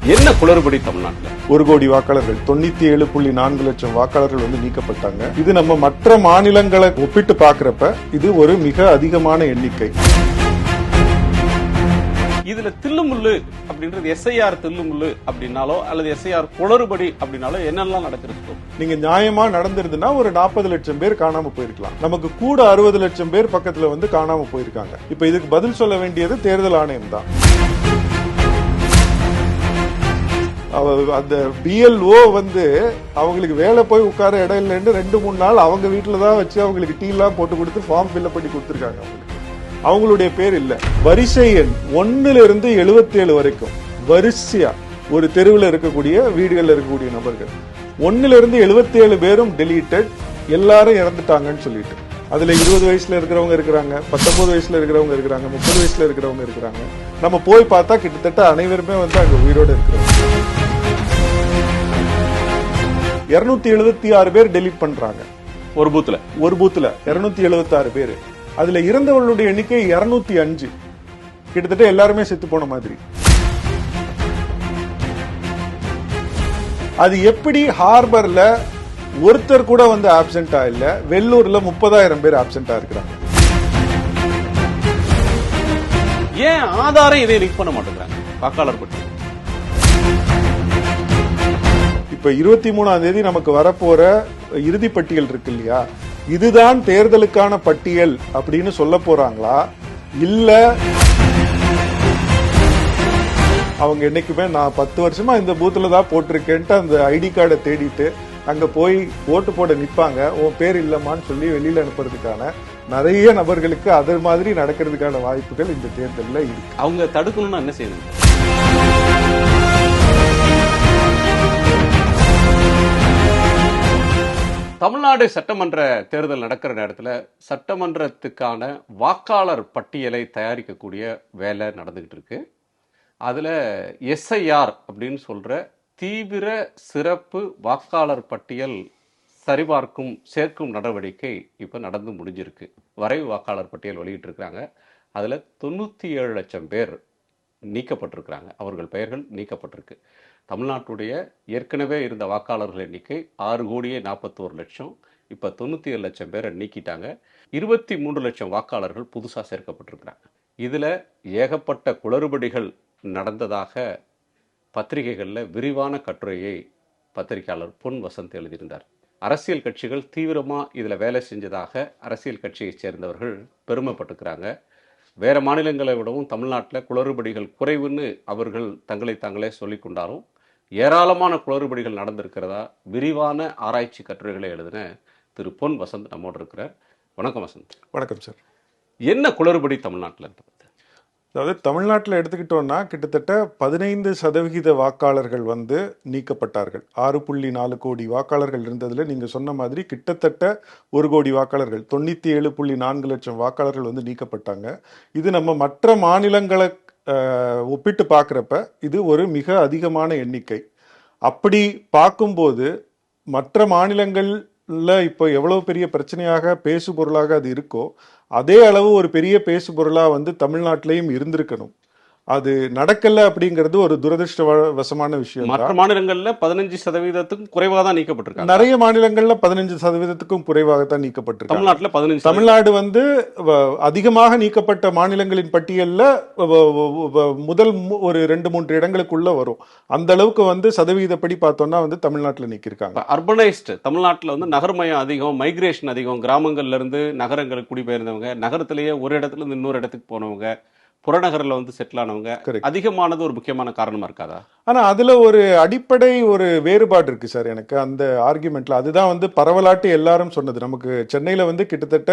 என்ன குளறுபடி தமிழ்நாட்டில்? 1 கோடி வாக்காளர்கள் 97.4 லட்சம் வாக்காளர்கள் வந்து நீக்கப்பட்டாங்க. இது நம்ம மற்ற மாநிலங்களை ஒப்பிட்டு பார்க்கிறப்ப இது ஒரு மிக அதிகமான எண்ணிக்கை. இதுல தில்லுமுள்ளு அப்படின்றது எஸ்ஐஆர் தில்லுமுள்ளு அப்படின்னாலோ அல்லது எஸ்ஐஆர் குளறுபடி அப்படின்னாலோ என்னெல்லாம் நடக்கிறது? நீங்க நியாயமா நடந்திருந்ததுன்னா ஒரு 40 லட்சம் பேர் காணாம போயிருக்கலாம். நமக்கு கூட 60 லட்சம் பேர் பக்கத்துல வந்து காணாம போயிருக்காங்க. இப்ப இதுக்கு பதில் சொல்ல வேண்டியது தேர்தல் ஆணையம் தான். அந்த பிஎல்ஓ வந்து அவங்களுக்கு வேலை போய் உட்கார இடம் இல்லைன்னு 2-3 நாள் அவங்க வீட்டுல தான் வச்சு அவங்களுக்கு டீ எல்லாம் போட்டு கொடுத்து ஃபார்ம் ஃபில்அப் பண்ணி கொடுத்துருக்காங்க. அவங்களுடைய பேர் இல்ல. வரிசை எண் 1ல இருந்து 77 வரைக்கும் வரிசையா ஒரு தெருவில் இருக்கக்கூடிய வீடுகள்ல இருக்கக்கூடிய நபர்கள் 1ல இருந்து 77 பேரும் டெலீட்டட், எல்லாரும் இறந்துட்டாங்கன்னு சொல்லிட்டு. அதுல 20 வயசுல இருக்கிறவங்க இருக்கிறாங்க, 19 வயசுல இருக்கிறவங்க இருக்கிறாங்க, 30 வயசுல இருக்கிறவங்க இருக்கிறாங்க. நம்ம போய் பார்த்தா கிட்டத்தட்ட அனைவருமே வந்து அங்க உயிரோட இருக்கிறாங்க. 276 பேர் டெலீட் பண்றாங்க ஒரு பூத்துல 276 பேர். அதுல இறந்தவர்களுடைய எண்ணிக்கை 205. கிட்டத்தட்ட எல்லாருமே செத்து போன மாதிரி. அது எப்படி ஹார்பர்ல ஒருத்தர் கூட வந்து ஆப்சென்டா இல்ல, வெள்ளூர்ல 30,000 பேர் ஆப்சென்டா இருக்கிறாங்க. ஏன் ஆதாரம் இதை லிங்க் பண்ண மாட்டேங்கிறாங்க வாக்காளர் பட்டியல்? இப்ப 23ஆம் தேதி நமக்கு வரப்போற இறுதி பட்டியல் இருக்கு இல்லையா, இதுதான் தேர்தலுக்கான பட்டியல் அப்படின்னு சொல்ல போறாங்களா, இல்ல அவங்க என்னைக்குமே நான் 10 வருஷமா இந்த பூத்துல தான் போட்டிருக்கேன்ட்டு அந்த ஐடி கார்டை தேடிட்டு அங்க போய் ஓட்டு போட நிப்பாங்க, உன் பேர் இல்லமான்னு சொல்லி வெளியில அனுப்புறதுக்கான நிறைய நபர்களுக்கு அது மாதிரி நடக்கிறதுக்கான வாய்ப்புகள் இந்த தேர்தலில் இருக்கு. அவங்க தடுக்கணும்னா என்ன செய்யணும்? தமிழ்நாடு சட்டமன்ற தேர்தல் நடக்கிற நேரத்தில் சட்டமன்றத்துக்கான வாக்காளர் பட்டியலை தயாரிக்கக்கூடிய வேலை நடந்துகிட்டு இருக்கு. அதில் எஸ்ஐஆர் அப்படின்னு சொல்ற தீவிர சிறப்பு வாக்காளர் பட்டியல் சரிபார்க்கும் சேர்க்கும் நடவடிக்கை இப்போ நடந்து முடிஞ்சிருக்கு. வரைவு வாக்காளர் பட்டியல் வெளியிட்டிருக்கிறாங்க. அதில் 97 லட்சம் பேர் நீக்கப்பட்டிருக்கிறாங்க. அவர்கள் பெயர்கள் நீக்கப்பட்டிருக்கு. தமிழ்நாட்டுடைய ஏற்கனவே இருந்த வாக்காளர்கள் எண்ணிக்கை 6,41,00,000. இப்போ 97 லட்சம் பேரை நீக்கிட்டாங்க. 23 லட்சம் வாக்காளர்கள் புதுசாக சேர்க்கப்பட்டிருக்கிறாங்க. இதில் ஏகப்பட்ட குளறுபடிகள் நடந்ததாக பத்திரிகைகளில் விரிவான கட்டுரையை பத்திரிகையாளர் பொன் வசந்த் எழுதியிருந்தார். அரசியல் கட்சிகள் தீவிரமாக இதில் வேலை செஞ்சதாக அரசியல் கட்சியைச் சேர்ந்தவர்கள் பெருமைப்பட்டுக்கிறாங்க. வேறு மாநிலங்களை விடவும் தமிழ்நாட்டில் குளறுபடிகள் குறைவுன்னு அவர்கள் தங்களை தாங்களே சொல்லிக் கொண்டாலும் ஏராளமான குளறுபடிகள் நடந்திருக்கிறதா விரிவான ஆராய்ச்சி கட்டுரைகளை எழுதின திரு பொன் வசந்த் நம்மோடு இருக்கிறார். வணக்கம் வசந்த். வணக்கம் சார். என்ன குளறுபடி தமிழ்நாட்டில்? அதாவது தமிழ்நாட்டில் எடுத்துக்கிட்டோம்னா கிட்டத்தட்ட 15% வாக்காளர்கள் வந்து நீக்கப்பட்டார்கள். 6.4 கோடி வாக்காளர்கள் இருந்ததுல நீங்க சொன்ன மாதிரி கிட்டத்தட்ட 1 கோடி வாக்காளர்கள் 97.4 லட்சம் வாக்காளர்கள் வந்து நீக்கப்பட்டாங்க. இது நம்ம மற்ற மாநிலங்களை ஒப்பிட்டு பார்க்குறப்ப இது ஒரு மிக அதிகமான எண்ணிக்கை. அப்படி பார்க்கும்போது மற்ற மாநிலங்கள்ல இப்போ எவ்வளவு பெரிய பிரச்சனையாக பேசு பொருளாக அது இருக்கோ அதே அளவு ஒரு பெரிய பேசு பொருளா வந்து தமிழ்நாட்டிலையும் இருந்திருக்கணும். அது நடக்கல அப்படிங்கிறது ஒரு துரதிருஷ்டவசமான விஷயம். மற்ற மாநிலங்கள்ல 15%க்கும் குறைவாக தான் நீக்கப்பட்டிருக்காங்க. நிறைய மாநிலங்கள்ல 15%க்கும் குறைவாக தான் நீக்கப்பட்டிருக்கு. தமிழ்நாட்டில் 15. தமிழ்நாடு வந்து அதிகமாக நீக்கப்பட்ட மாநிலங்களின் பட்டியல்ல முதல் ஒரு 2-3 இடங்களுக்குள்ள வரும். அந்த அளவுக்கு வந்து சதவீதப்படி பார்த்தோம்னா வந்து தமிழ்நாட்டில் நீக்கிருக்காங்க. அர்பனைஸ்டு தமிழ்நாட்டில் வந்து நகர்மயம் அதிகம், மைக்ரேஷன் அதிகம், கிராமங்கள்ல இருந்து நகரங்களுக்கு குடிபெயர்ந்தவங்க, நகரத்திலேயே ஒரு இடத்துல இருந்து இன்னொரு இடத்துக்கு போனவங்க, புறநகரில் வந்து செட்டில் ஆனவங்க அதிகமானது ஒரு முக்கியமான காரணமா இருக்காதா? ஆனா அதுல ஒரு அடிப்படை ஒரு வேறுபாடு இருக்கு சார் எனக்கு அந்த ஆர்குமெண்ட்ல. அதுதான் வந்து பரவலாட்டு எல்லாரும் சொன்னது. நமக்கு சென்னையில வந்து கிட்டத்தட்ட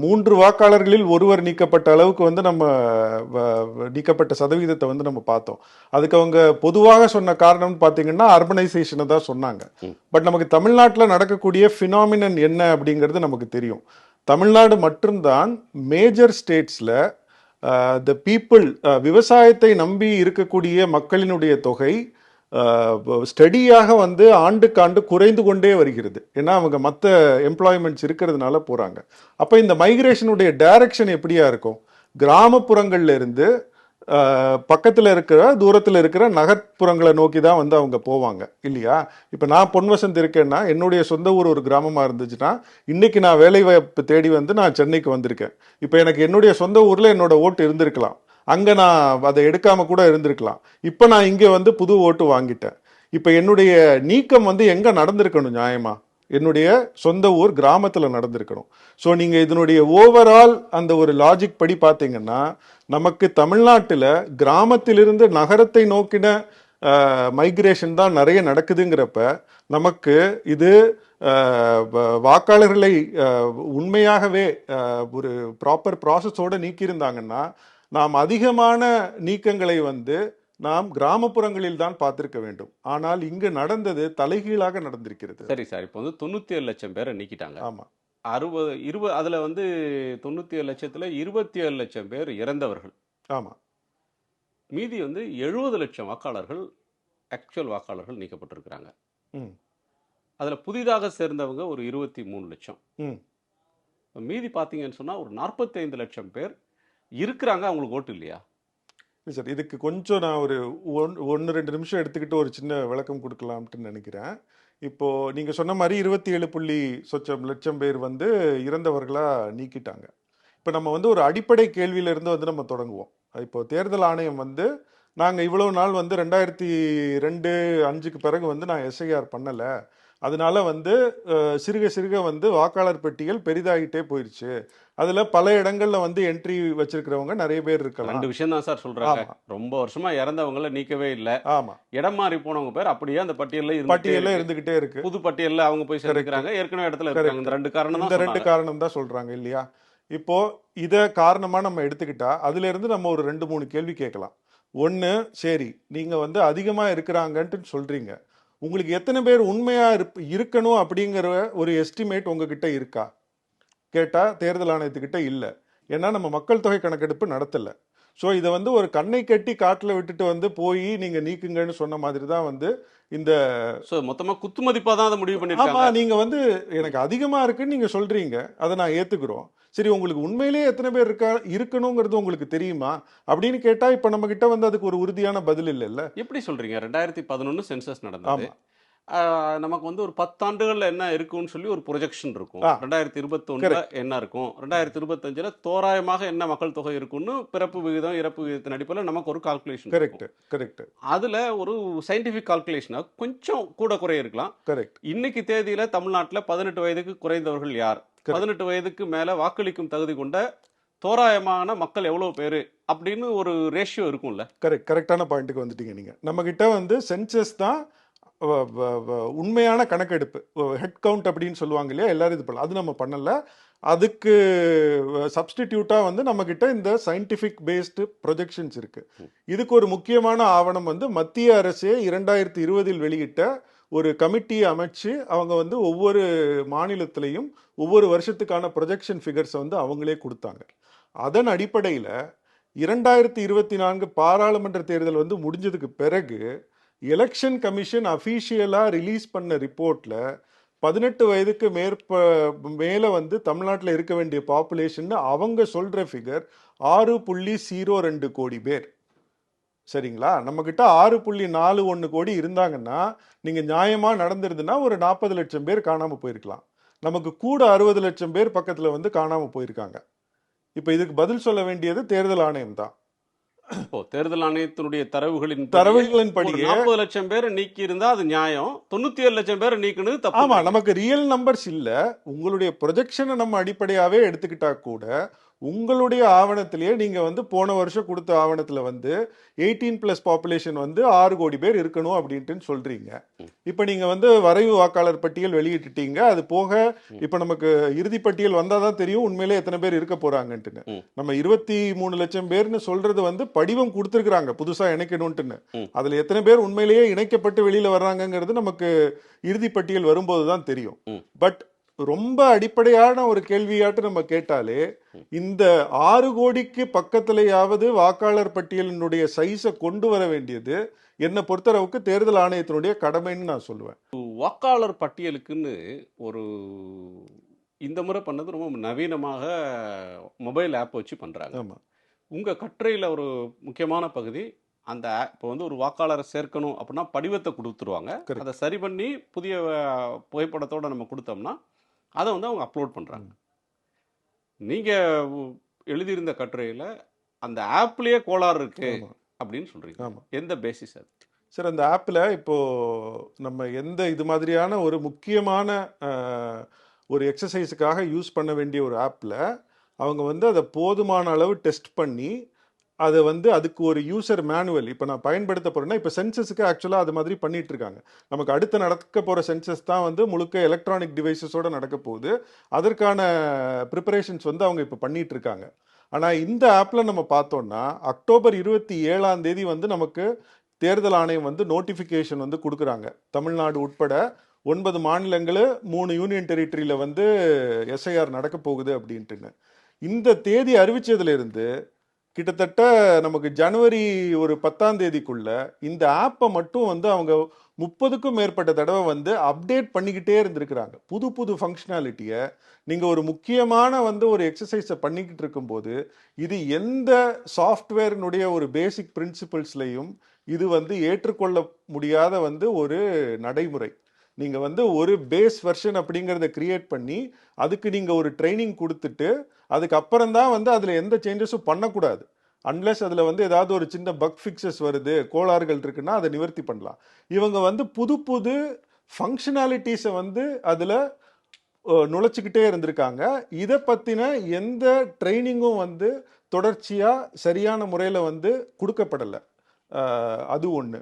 3 வாக்காளர்களில் ஒருவர் நீக்கப்பட்ட அளவுக்கு வந்து நம்ம நீக்கப்பட்ட சதவீதத்தை வந்து நம்ம பார்த்தோம். அதுக்கு அவங்க பொதுவாக சொன்ன காரணம் பாத்தீங்கன்னா அர்பனைசேஷனை தான் சொன்னாங்க. பட் நமக்கு தமிழ்நாட்டில் நடக்கக்கூடிய பினாமினன் என்ன அப்படிங்கிறது நமக்கு தெரியும். தமிழ்நாடு மட்டும்தான் மேஜர் ஸ்டேட்ஸ்ல த பீப்புள் விவசாயத்தை நம்பி இருக்கக்கூடிய மக்களினுடைய தொகை ஸ்டடியாக வந்து ஆண்டுக்காண்டு குறைந்து கொண்டே வருகிறது. ஏன்னா அவங்க மற்ற எம்ப்ளாய்மெண்ட்ஸ் இருக்கிறதுனால போறாங்க. அப்ப இந்த மைக்ரேஷனுடைய டைரக்ஷன் எப்படியா இருக்கும்? கிராமப்புறங்கள்ல இருந்து பக்கத்தில் இருக்கிற தூரத்தில் இருக்கிற நகர்ப்புறங்களை நோக்கி தான் வந்து அவங்க போவாங்க இல்லையா? இப்போ நான் பொன்வசந்த் இருக்கேன்னா என்னுடைய சொந்த ஊர் ஒரு கிராமமாக இருந்துச்சுன்னா இன்னைக்கு நான் வேலைவாய்ப்பு தேடி வந்து நான் சென்னைக்கு வந்திருக்கேன். இப்போ எனக்கு என்னுடைய சொந்த ஊரில் என்னோட ஓட்டு இருந்திருக்கலாம், அங்கே நான் அதை எடுக்காம கூட இருந்திருக்கலாம். இப்போ நான் இங்கே வந்து புது ஓட்டு வாங்கிட்டேன். இப்போ என்னுடைய நீக்கம் வந்து எங்கே நடந்திருக்கணும்? நியாயமா என்னுடைய சொந்த ஊர் கிராமத்தில் நடந்திருக்கணும். ஸோ நீங்கள் இதனுடைய ஓவரால் அந்த ஒரு லாஜிக் படி பார்த்தீங்கன்னா நமக்கு தமிழ்நாட்டில் கிராமத்திலிருந்து நகரத்தை நோக்கின மைக்ரேஷன் தான் நிறைய நடக்குதுங்கிறப்ப நமக்கு இது வாக்காளர்களை உண்மையாகவே ஒரு ப்ராப்பர் ப்ராசஸோட நீக்கியிருந்தாங்கன்னா நாம் அதிகமான நீக்கங்களை வந்து நாம் கிராமப்புறங்களில் தான் பார்த்திருக்க வேண்டும். ஆனால் இங்கு நடந்தது தலைகீழாக நடந்திருக்கிறது. சரி சார், இப்போ வந்து 97 லட்சம் பேரை நீக்கிட்டாங்க. ஆமா 20 அதுல வந்து 97 லட்சத்துல 27 லட்சம் பேர் இறந்தவர்கள். ஆமா மீதி வந்து 70 லட்சம் வாக்காளர்கள், ஆக்சுவல் வாக்காளர்கள் நீக்கப்பட்டிருக்கிறாங்க. ம் அதுல புதிதாக சேர்ந்தவங்க ஒரு 23 லட்சம். ம் மீதி பார்த்தீங்கன்னு சொன்னா ஒரு 45 லட்சம் பேர் இருக்கிறாங்க, அவங்களுக்கு ஓட்டு இல்லையா? இல்லை சார், இதுக்கு கொஞ்சம் நான் ஒரு 1-2 நிமிஷம் எடுத்துக்கிட்டு ஒரு சின்ன விளக்கம் கொடுக்கலாம்ட்டு நினைக்கிறேன். இப்போ நீங்க சொன்ன மாதிரி 27 லட்சம் பேர் வந்து இறந்தவர்களா நீக்கிட்டாங்க. இப்போ நம்ம வந்து ஒரு அடிப்படை கேள்வியில இருந்து வந்து நம்ம தொடங்குவோம். இப்போ தேர்தல் ஆணையம் வந்து நாங்கள் இவ்வளவு நாள் வந்து 2002-5க்கு பிறகு வந்து நான் எஸ்ஐஆர் பண்ணலை, அதனால வந்து சிறுக சிறுக வந்து வாக்காளர் பட்டியல் பெரிதாகிட்டே போயிடுச்சு, அதுல பல இடங்கள்ல வந்து என்ட்ரி வச்சிருக்கிறவங்க நிறைய பேர் இருக்கலாம். 2 விஷயம் தான் சார் சொல்றாங்க. ஆமா ரொம்ப வருஷமா இறந்தவங்கள நீக்கவே இல்லை, ஆமா இடம் மாறி போனவங்க பேர் அப்படியே அந்த பட்டியல்ல பட்டியல்ல இருந்துகிட்டே இருக்கு. புது பட்டியல்ல அவங்க போய் சேர்ந்துக்கிறாங்க, ஏற்கனவே இடத்துல இருக்காங்க. இந்த 2 காரணம் இந்த தான் 2 காரணம் தான் சொல்றாங்க இல்லையா? இப்போ இத காரணமா நம்ம எடுத்துக்கிட்டா அதுல இருந்து நம்ம ஒரு 2-3 கேள்வி கேட்கலாம். ஒண்ணு, சரி நீங்க வந்து அதிகமா இருக்கிறாங்கன்ட்டு சொல்றீங்க, உங்களுக்கு எத்தனை பேர் உண்மையா இருக்கணும் அப்படிங்கிற ஒரு எஸ்டிமேட் உங்ககிட்ட இருக்கா கேட்டா தேர்தல் ஆணையத்துக்கிட்ட இல்ல. ஏன்னா நம்ம மக்கள் தொகை கணக்கெடுப்பு நடத்தல. ஸோ இதை வந்து ஒரு கண்ணை கட்டி காட்டில் விட்டுட்டு வந்து போய் நீங்க நீக்குங்கன்னு சொன்ன மாதிரி தான் வந்து இந்த மொத்தமா குத்து மதிப்பா தான் அதை முடிவு ஆமா பண்ணிருக்காங்க. நீங்க வந்து எனக்கு அதிகமா இருக்குன்னு நீங்க சொல்றீங்க, அதை நான் ஏத்துக்கிறோம். சரி உங்களுக்கு உண்மையிலேயே எத்தனை பேர் இருக்கணுங்கிறது உங்களுக்கு தெரியுமா அப்படின்னு கேட்டா இப்ப நம்ம கிட்ட வந்து அதுக்கு ஒரு உறுதியான பதில் இல்லைல்ல. எப்படி சொல்றீங்க? 2011 சென்சஸ் நடந்தது. ஆமா நமக்கு வந்து ஒரு 10 ஆண்டுகள்ல என்ன இருக்கும்னு சொல்லி ஒரு ப்ரொஜெக்ஷன் இருக்கும். ஆ 2021 என்ன இருக்கும், 2025 தோராயமாக என்ன மக்கள் தொகை இருக்கும்னு பிறப்பு விகிதம் இறப்பு விகிதத்தின் அடிப்படையில் நமக்கு ஒரு கால்குலேஷன் கரெக்ட் இருக்கும். கரெக்ட் அதுல ஒரு சயின்டிபிக் கால்குலேஷனா கொஞ்சம் கூட குறைய இருக்கலாம். கரெக்ட் இன்னைக்கு தேதியில தமிழ்நாட்டில் 18 வயதுக்கு குறைந்தவர்கள் யார், 18 வயதுக்கு மேல வாக்களிக்கும் தகுதி கொண்ட தோராயமான மக்கள் எவ்வளவு பேரு அப்படின்னு ஒரு ரேஷியோ இருக்கும்ல. கரெக்டான பாயிண்ட்டுக்கு வந்துட்டீங்க நீங்க. நம்ம கிட்ட வந்து சென்சஸ் தான் உண்மையான கணக்கெடுப்பு, ஹெட் கவுண்ட் அப்படின்னு சொல்லுவாங்க இல்லையா, எல்லாரும் இது பண்ணலாம், அது நம்ம பண்ணல. அதுக்கு சப்ஸ்டிடியூட்டா வந்து நம்ம கிட்ட இந்த சயின்டிபிக் பேஸ்டு ப்ரொஜெக்ஷன்ஸ் இருக்கு. இதுக்கு ஒரு முக்கியமான ஆவணம் வந்து மத்திய அரசே 2020 வெளியிட்ட ஒரு கமிட்டியை அமைச்சு அவங்க வந்து ஒவ்வொரு மாநிலத்திலையும் ஒவ்வொரு வருஷத்துக்கான ப்ரொஜெக்ஷன் ஃபிகர்ஸை வந்து அவங்களே கொடுத்தாங்க. அதன் அடிப்படையில் 2024 பாராளுமன்ற தேர்தல் வந்து முடிஞ்சதுக்கு பிறகு எலெக்ஷன் கமிஷன் அஃபீஷியலாக ரிலீஸ் பண்ண ரிப்போர்ட்ல 18 வயதுக்கு மேல வந்து தமிழ்நாட்டில் இருக்க வேண்டிய பாப்புலேஷன் அவங்க சொல்ற ஃபிகர் 6.02 கோடி பேர். சரிங்களா? நம்ம கிட்ட 6.41 கோடி இருந்தாங்கன்னா நீங்க நியாயமா நடந்திருந்துன்னா ஒரு 40 லட்சம் பேர் காணாம போயிருக்கலாம். நமக்கு கூட 60 லட்சம் பேர் பக்கத்துல வந்து காணாம போயிருக்காங்க. இப்ப இதுக்கு பதில் சொல்ல வேண்டியது தேர்தல் ஆணையம் தான். தேர்தல் ஆணையத்தினுடைய தரவுகளின் 40 லட்சம் பேர் நீக்கி இருந்தா அது நியாயம், 97 லட்சம் பேர் நீக்கினது தப்பு. ஆமா, நமக்கு ரியல் நம்பர்ஸ் இல்ல. உங்களுடைய ப்ரொஜெக்ஷனை நம்ம அடிப்படையாவே எடுத்துக்கிட்டா கூட உங்களுடைய ஆவணத்திலேயே நீங்க வந்து போன வருஷம் கொடுத்த ஆவணத்துல வந்து 18+ பாப்புலேஷன் வந்து 6 கோடி பேர் இருக்கணும் அப்படின்ட்டு சொல்றீங்க. இப்ப நீங்க வந்து வரைவு வாக்காளர் பட்டியல் வெளியிட்டுட்டீங்க, அது போக இப்ப நமக்கு இறுதி பட்டியல் வந்தாதான் தெரியும் உண்மையிலே எத்தனை பேர் இருக்க போறாங்கன்னு. நம்ம 23 லட்சம் பேர்னு சொல்றது வந்து படிவம் கொடுத்துருக்காங்க புதுசா இணைக்கணும்னு, அதுல எத்தனை பேர் உண்மையிலேயே இணைக்கப்பட்டு வெளியில வர்றாங்கிறது நமக்கு இறுதி பட்டியல் வரும்போதுதான் தெரியும். பட் ரொம்ப அடிப்படையான ஒரு கேள்வியாட்டு நம்ம கேட்டாலே இந்த 6 கோடிக்கு பக்கத்திலேயாவது வாக்காளர் பட்டியலினுடைய சைஸை கொண்டு வர வேண்டியது என்னை பொறுத்தளவுக்கு தேர்தல் ஆணையத்தினுடைய கடமைன்னு நான் சொல்லுவேன். வாக்காளர் பட்டியலுக்குன்னு ஒரு இந்த முறை பண்ணது ரொம்ப நவீனமாக மொபைல் ஆப் வச்சு பண்றாங்க. ஆமா, உங்க கட்டுரையில ஒரு முக்கியமான பகுதி, அந்த இப்போ வந்து ஒரு வாக்காளரை சேர்க்கணும் அப்படின்னா படிவத்தை கொடுத்துருவாங்க. கரெக்ட். அதை சரி பண்ணி புதிய புகைப்படத்தோட நம்ம கொடுத்தோம்னா அதை வந்து அவங்க அப்லோட் பண்றாங்க. நீங்க எழுதியிருந்த கட்டுரையில அந்த ஆப்லயே கோளாறு இருக்கு ஆமா. அப்படின்னு சொல்றீங்க. ஆமா. எந்த பேசிஸ் அது? சார் அந்த ஆப்பில் இப்போ நம்ம எந்த இது மாதிரியான ஒரு முக்கியமான ஒரு எக்ஸசைஸுக்காக யூஸ் பண்ண வேண்டிய ஒரு ஆப்பில் அவங்க வந்து அதை போதுமான அளவு டெஸ்ட் பண்ணி அதை வந்து அதுக்கு ஒரு யூசர் மேனுவல் இப்போ நான் பயன்படுத்த போகிறேன்னா இப்போ சென்சஸுக்கு ஆக்சுவலாக அது மாதிரி பண்ணிட்டு இருக்காங்க. நமக்கு அடுத்து நடக்க போகிற சென்சஸ் தான் வந்து முழுக்க எலக்ட்ரானிக் டிவைசஸோட நடக்க போகுது. அதற்கான ப்ரிப்பரேஷன்ஸ் வந்து அவங்க இப்போ பண்ணிட்டு இருக்காங்க. ஆனால் இந்த ஆப்பில் நம்ம பார்த்தோம்னா அக்டோபர் 27 வந்து நமக்கு தேர்தல் ஆணையம் வந்து நோட்டிஃபிகேஷன் வந்து கொடுக்குறாங்க. தமிழ்நாடு உட்பட 9 மாநிலங்கள் 3 யூனியன் டெரிட்டரியில் வந்து எஸ்ஐஆர் நடக்க போகுது அப்படின்ட்டுன்னு. இந்த தேதி அறிவிச்சதுலேருந்து கிட்டத்தட்ட நமக்கு ஜனவரி ஒரு 10 இந்த ஆப்பை மட்டும் வந்து அவங்க 30க்கும் மேற்பட்ட தடவை வந்து அப்டேட் பண்ணிக்கிட்டே இருந்திருக்கிறாங்க. புது புது ஃபங்க்ஷனாலிட்டியை நீங்கள் ஒரு முக்கியமான வந்து ஒரு எக்ஸசைஸை பண்ணிக்கிட்டு இருக்கும்போது இது எந்த சாஃப்ட்வேரினுடைய ஒரு பேசிக் பிரின்சிபிள்ஸ்லையும் இது வந்து ஏற்றுக்கொள்ள முடியாத வந்து ஒரு நடைமுறை. நீங்கள் வந்து ஒரு பேஸ் வெர்ஷன் அப்படிங்கிறத கிரியேட் பண்ணி அதுக்கு நீங்கள் ஒரு ட்ரைனிங் கொடுத்துட்டு அதுக்கப்புறம் தான் வந்து அதில் எந்த சேஞ்சஸும் பண்ணக்கூடாது. அன்லெஸ் அதில் வந்து ஏதாவது ஒரு சின்ன பக் ஃபிக்ஸஸ் வருது, கோளாறுகள் இருக்குன்னா அதை நிவர்த்தி பண்ணலாம். இவங்க வந்து புது புது ஃபங்க்ஷனாலிட்டிஸை வந்து அதில் நுழைச்சிக்கிட்டே இருந்திருக்காங்க. இதை பற்றின எந்த ட்ரைனிங்கும் வந்து தொடர்ச்சியாக சரியான முறையில் வந்து கொடுக்கப்படலை. அது ஒன்று.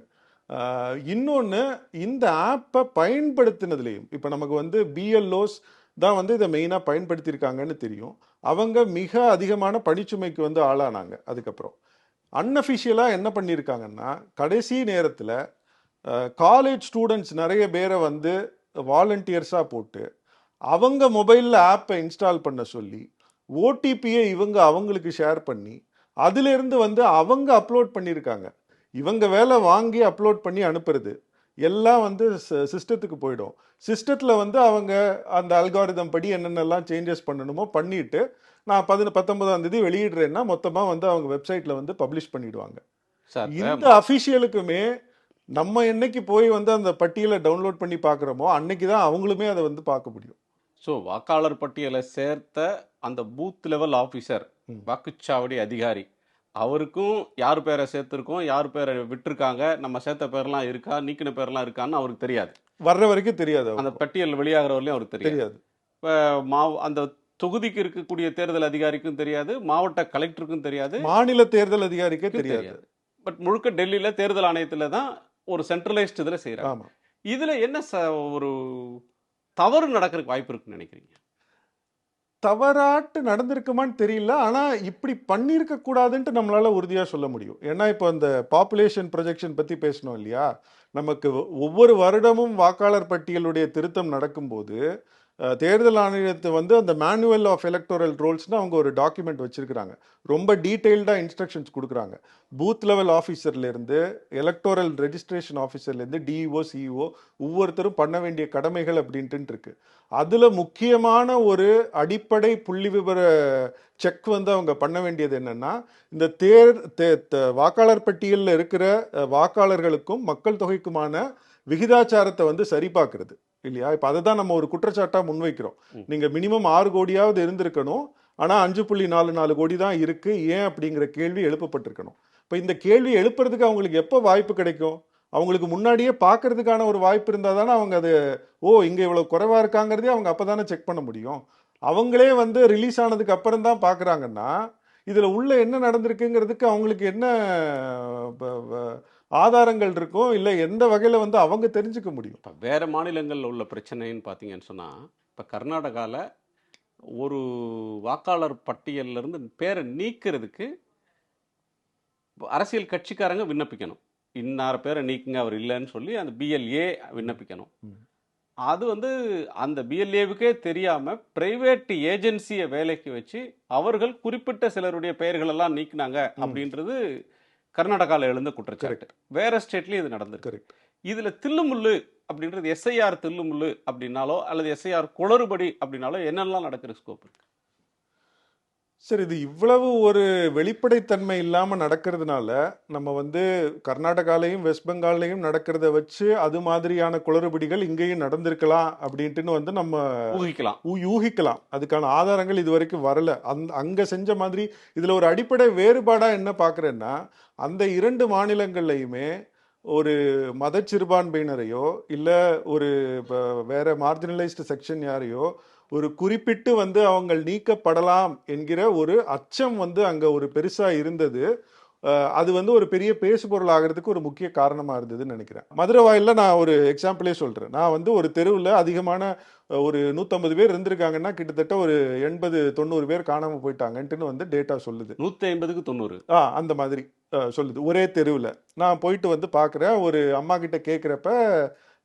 இன்னொன்று, இந்த ஆப்பை பயன்படுத்தினதுலேயும் இப்போ நமக்கு வந்து பிஎல்ஓஸ் தான் வந்து இதை மெயினாக பயன்படுத்தியிருக்காங்கன்னு தெரியும். அவங்க மிக அதிகமான பணிச்சுமைக்கு வந்து ஆளானாங்க. அதுக்கப்புறம் அன்அஃபிஷியலாக என்ன பண்ணியிருக்காங்கன்னா கடைசி நேரத்தில் காலேஜ் ஸ்டூடெண்ட்ஸ் நிறைய பேரை வந்து வாலண்டியர்ஸாக போட்டு அவங்க மொபைலில் ஆப்பை இன்ஸ்டால் பண்ண சொல்லி ஓடிபியை இவங்க அவங்களுக்கு ஷேர் பண்ணி அதிலிருந்து வந்து அவங்க அப்லோட் பண்ணியிருக்காங்க. இவங்க வேலை வாங்கி அப்லோட் பண்ணி அனுப்புறது எல்லாம் வந்து சிஸ்டத்துக்கு போயிடும். சிஸ்டத்தில் வந்து அவங்க அந்த அல்காரிதம் படி என்னென்னலாம் சேஞ்சஸ் பண்ணணுமோ பண்ணிட்டு நான் 19ஆம் தேதி வெளியிடுறேன்னா மொத்தமாக வந்து அவங்க வெப்சைட்டில் வந்து பப்ளிஷ் பண்ணிடுவாங்க. இந்த அஃபிஷியலுக்குமே நம்ம என்னைக்கு போய் வந்து அந்த பட்டியலை டவுன்லோட் பண்ணி பார்க்குறோமோ அன்னைக்கு தான் அவங்களுமே அதை வந்து பார்க்க முடியும். ஸோ வாக்காளர் பட்டியலை சேர்த்த அந்த பூத் லெவல் ஆஃபீஸர், வாக்குச்சாவடி அதிகாரி, அவருக்கும் யார் பேரை சேர்த்துருக்கோம், யார் பேரை விட்டுருக்காங்க, நம்ம சேர்த்த பேர்லாம் இருக்கா, நீக்கின பேர்லாம் இருக்கான்னு அவருக்கு தெரியாது. வர்ற வரைக்கும் தெரியாது. அந்த பட்டியல் வெளியாகிற வரையும் அவருக்கு தெரியாது. இப்போ அந்த தொகுதிக்கு இருக்கக்கூடிய தேர்தல் அதிகாரிக்கும் தெரியாது, மாவட்ட கலெக்டருக்கும் தெரியாது, மாநில தேர்தல் அதிகாரிக்கே தெரியாது. பட் முழுக்க டெல்லியில் தேர்தல் ஆணையத்தில் தான் ஒரு சென்ட்ரலைஸ்ட் இதில் செய்கிறாங்க. இதில் என்ன ஒரு தவறு நடக்கிறதுக்கு வாய்ப்பு இருக்குன்னு நினைக்கிறீங்க? தவறாட்டு நடந்திருக்குமான்னு தெரியல. ஆனால் இப்படி பண்ணியிருக்க கூடாதுன்ட்டு நம்மளால உறுதியாக சொல்ல முடியும். ஏன்னா இப்போ அந்த பாப்புலேஷன் ப்ரொஜெக்ஷன் பற்றி பேசணும் இல்லையா, நமக்கு ஒவ்வொரு வருடமும் வாக்காளர் பட்டியலுடைய திருத்தம் நடக்கும்போது தேர்தல் ஆணையத்தை வந்து அந்த மேனுவல் ஆஃப் எலக்டோரல் ரோல்ஸ்னு அவங்க ஒரு டாக்குமெண்ட் வச்சிருக்கிறாங்க. ரொம்ப டீட்டெயில்டாக இன்ஸ்ட்ரக்ஷன்ஸ் கொடுக்குறாங்க. பூத் லெவல் ஆஃபீஸர்லேருந்து எலக்டோரல் ரெஜிஸ்ட்ரேஷன் ஆஃபீஸர்லேருந்து டிஇஓ சிஇஓ ஒவ்வொருத்தரும் பண்ண வேண்டிய கடமைகள் அப்படின்ட்டு இருக்கு. அதில் முக்கியமான ஒரு அடிப்படை புள்ளி விவர செக் வந்து அவங்க பண்ண வேண்டியது என்னன்னா, இந்த வாக்காளர் பட்டியலில் இருக்கிற வாக்காளர்களுக்கும் மக்கள் தொகைக்குமான விகிதாச்சாரத்தை வந்து சரி பார்க்கறது இல்லையா. இப்போ அதை தான் நம்ம ஒரு குற்றச்சாட்டாக முன்வைக்கிறோம். நீங்கள் மினிமம் 6 கோடியாவது இருந்திருக்கணும், ஆனால் 5.44 கோடி தான் இருக்கு, ஏன் அப்படிங்கிற கேள்வி எழுப்பப்பட்டிருக்கணும். இப்போ இந்த கேள்வி எழுப்புறதுக்கு அவங்களுக்கு எப்போ வாய்ப்பு கிடைக்கும்? அவங்களுக்கு முன்னாடியே பார்க்கறதுக்கான ஒரு வாய்ப்பு இருந்தால் தானே அவங்க அது இங்கே இவ்வளோ குறைவாக இருக்காங்கிறதே அவங்க அப்போ தானே செக் பண்ண முடியும். அவங்களே வந்து ரிலீஸ் ஆனதுக்கு அப்புறம் தான் பார்க்குறாங்கன்னா இதில் உள்ள என்ன நடந்திருக்குங்கிறதுக்கு அவங்களுக்கு என்ன ஆதாரங்கள் இருக்கும், இல்லை எந்த வகையில் வந்து அவங்க தெரிஞ்சுக்க முடியும்? இப்போ வேறு மாநிலங்களில் உள்ள பிரச்சனைன்னு பார்த்தீங்கன்னு சொன்னால், இப்போ கர்நாடகாவில் ஒரு வாக்காளர் பட்டியலிருந்து பேரை நீக்கிறதுக்கு அரசியல் கட்சிக்காரங்க விண்ணப்பிக்கணும். இன்னார பேரை நீக்குங்க, அவர் இல்லைன்னு சொல்லி அந்த பிஎல்ஏ விண்ணப்பிக்கணும். அது வந்து அந்த பிஎல்ஏவுக்கே தெரியாமல் பிரைவேட் ஏஜென்சியை வேலைக்கு வச்சு அவர்கள் குறிப்பிட்ட சிலருடைய பெயர்களெல்லாம் நீக்கினாங்க அப்படின்றது கர்நாடகாவில் எழுந்த குற்றச்சாட்டு. வேற ஸ்டேட்லயும் இது நடந்திருக்கு. இதுல தில்லுமுள்ளு அப்படின்றது எஸ்ஐஆர் தில்லுமுள்ளு அப்படின்னாலோ அல்லது எஸ்ஐஆர் குளறுபடி அப்படின்னாலோ என்னெல்லாம் நடக்கிற ஸ்கோப் இருக்கு? சார் இது இவ்வளவு ஒரு வெளிப்படைத்தன்மை இல்லாம நடக்கிறதுனால நம்ம வந்து கர்நாடகாலையும் வெஸ்ட் பெங்கால்லையும் நடக்கிறத வச்சு அது மாதிரியான குளறுபடிகள் இங்கேயும் நடந்திருக்கலாம் அப்படின்ட்டுன்னு வந்து நம்ம ஊகிக்கலாம். யூகிக்கலாம். அதுக்கான ஆதாரங்கள் இது வரைக்கும் வரல. அங்க செஞ்ச மாதிரி இதுல ஒரு அடிப்படை வேறுபாடா என்ன பாக்குறேன்னா, அந்த 2 மாநிலங்கள்லையுமே ஒரு மத சிறுபான்மையினரையோ இல்ல ஒரு வேற மார்ஜினலைஸ்டு செக்ஷன் யாரையோ ஒரு குறிப்பிட்டு வந்து அவங்க நீக்கப்படலாம் என்கிற ஒரு அச்சம் வந்து அங்க ஒரு பெருசா இருந்தது. அது வந்து ஒரு பெரிய பேசுபொருள் ஆகிறதுக்கு ஒரு முக்கிய காரணமா இருந்ததுன்னு நினைக்கிறேன். மதுரை வாயில நான் ஒரு எக்ஸாம்பிளே சொல்றேன். நான் வந்து ஒரு தெருவில் அதிகமான ஒரு 150 பேர் இருந்திருக்காங்கன்னா கிட்டத்தட்ட ஒரு 80-90 பேர் காணாம போயிட்டாங்கன்ட்டு வந்து டேட்டா சொல்லுது. 150க்கு 90 அந்த மாதிரி சொல்லுது ஒரே தெருவில். நான் போயிட்டு வந்து பார்க்குறேன். ஒரு அம்மா கிட்ட கேட்குறப்ப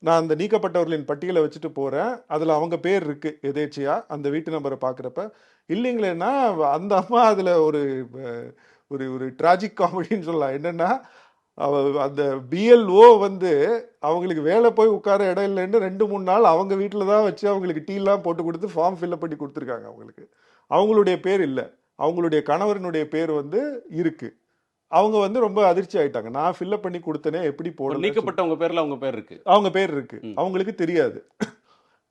நான் அந்த நீக்கப்பட்டவர்களின் பட்டியலை வச்சுட்டு போறேன். அதுல அவங்க பேர் இருக்கு எதேச்சியா அந்த வீட்டு நம்பரை பார்க்குறப்ப. இல்லைங்களேன்னா அந்த அம்மா அதுல ஒரு ஒரு ஒரு டிராஜிக் காமெடின்னு சொல்லலாம். என்னன்னா அந்த பிஎல்ஓ வந்து அவங்களுக்கு வேலை போய் உட்கார இடம் இல்லைன்னு 2-3 நாள் அவங்க வீட்டில் தான் வச்சு அவங்களுக்கு டீலாம் போட்டு கொடுத்து ஃபார்ம் ஃபில்அப் பண்ணி கொடுத்துருக்காங்க. அவங்களுடைய பேர் இல்லை, அவங்களுடைய கணவரினுடைய பேர் வந்து இருக்கு. அவங்க வந்து ரொம்ப அதிர்ச்சி ஆயிட்டாங்க. நான் ஃபில்அப் பண்ணி கொடுத்தனே எப்படி போட நீக்கப்பட்டவங்க பேர்ல அவங்க பேர் இருக்கு, அவங்களுக்கு தெரியாது.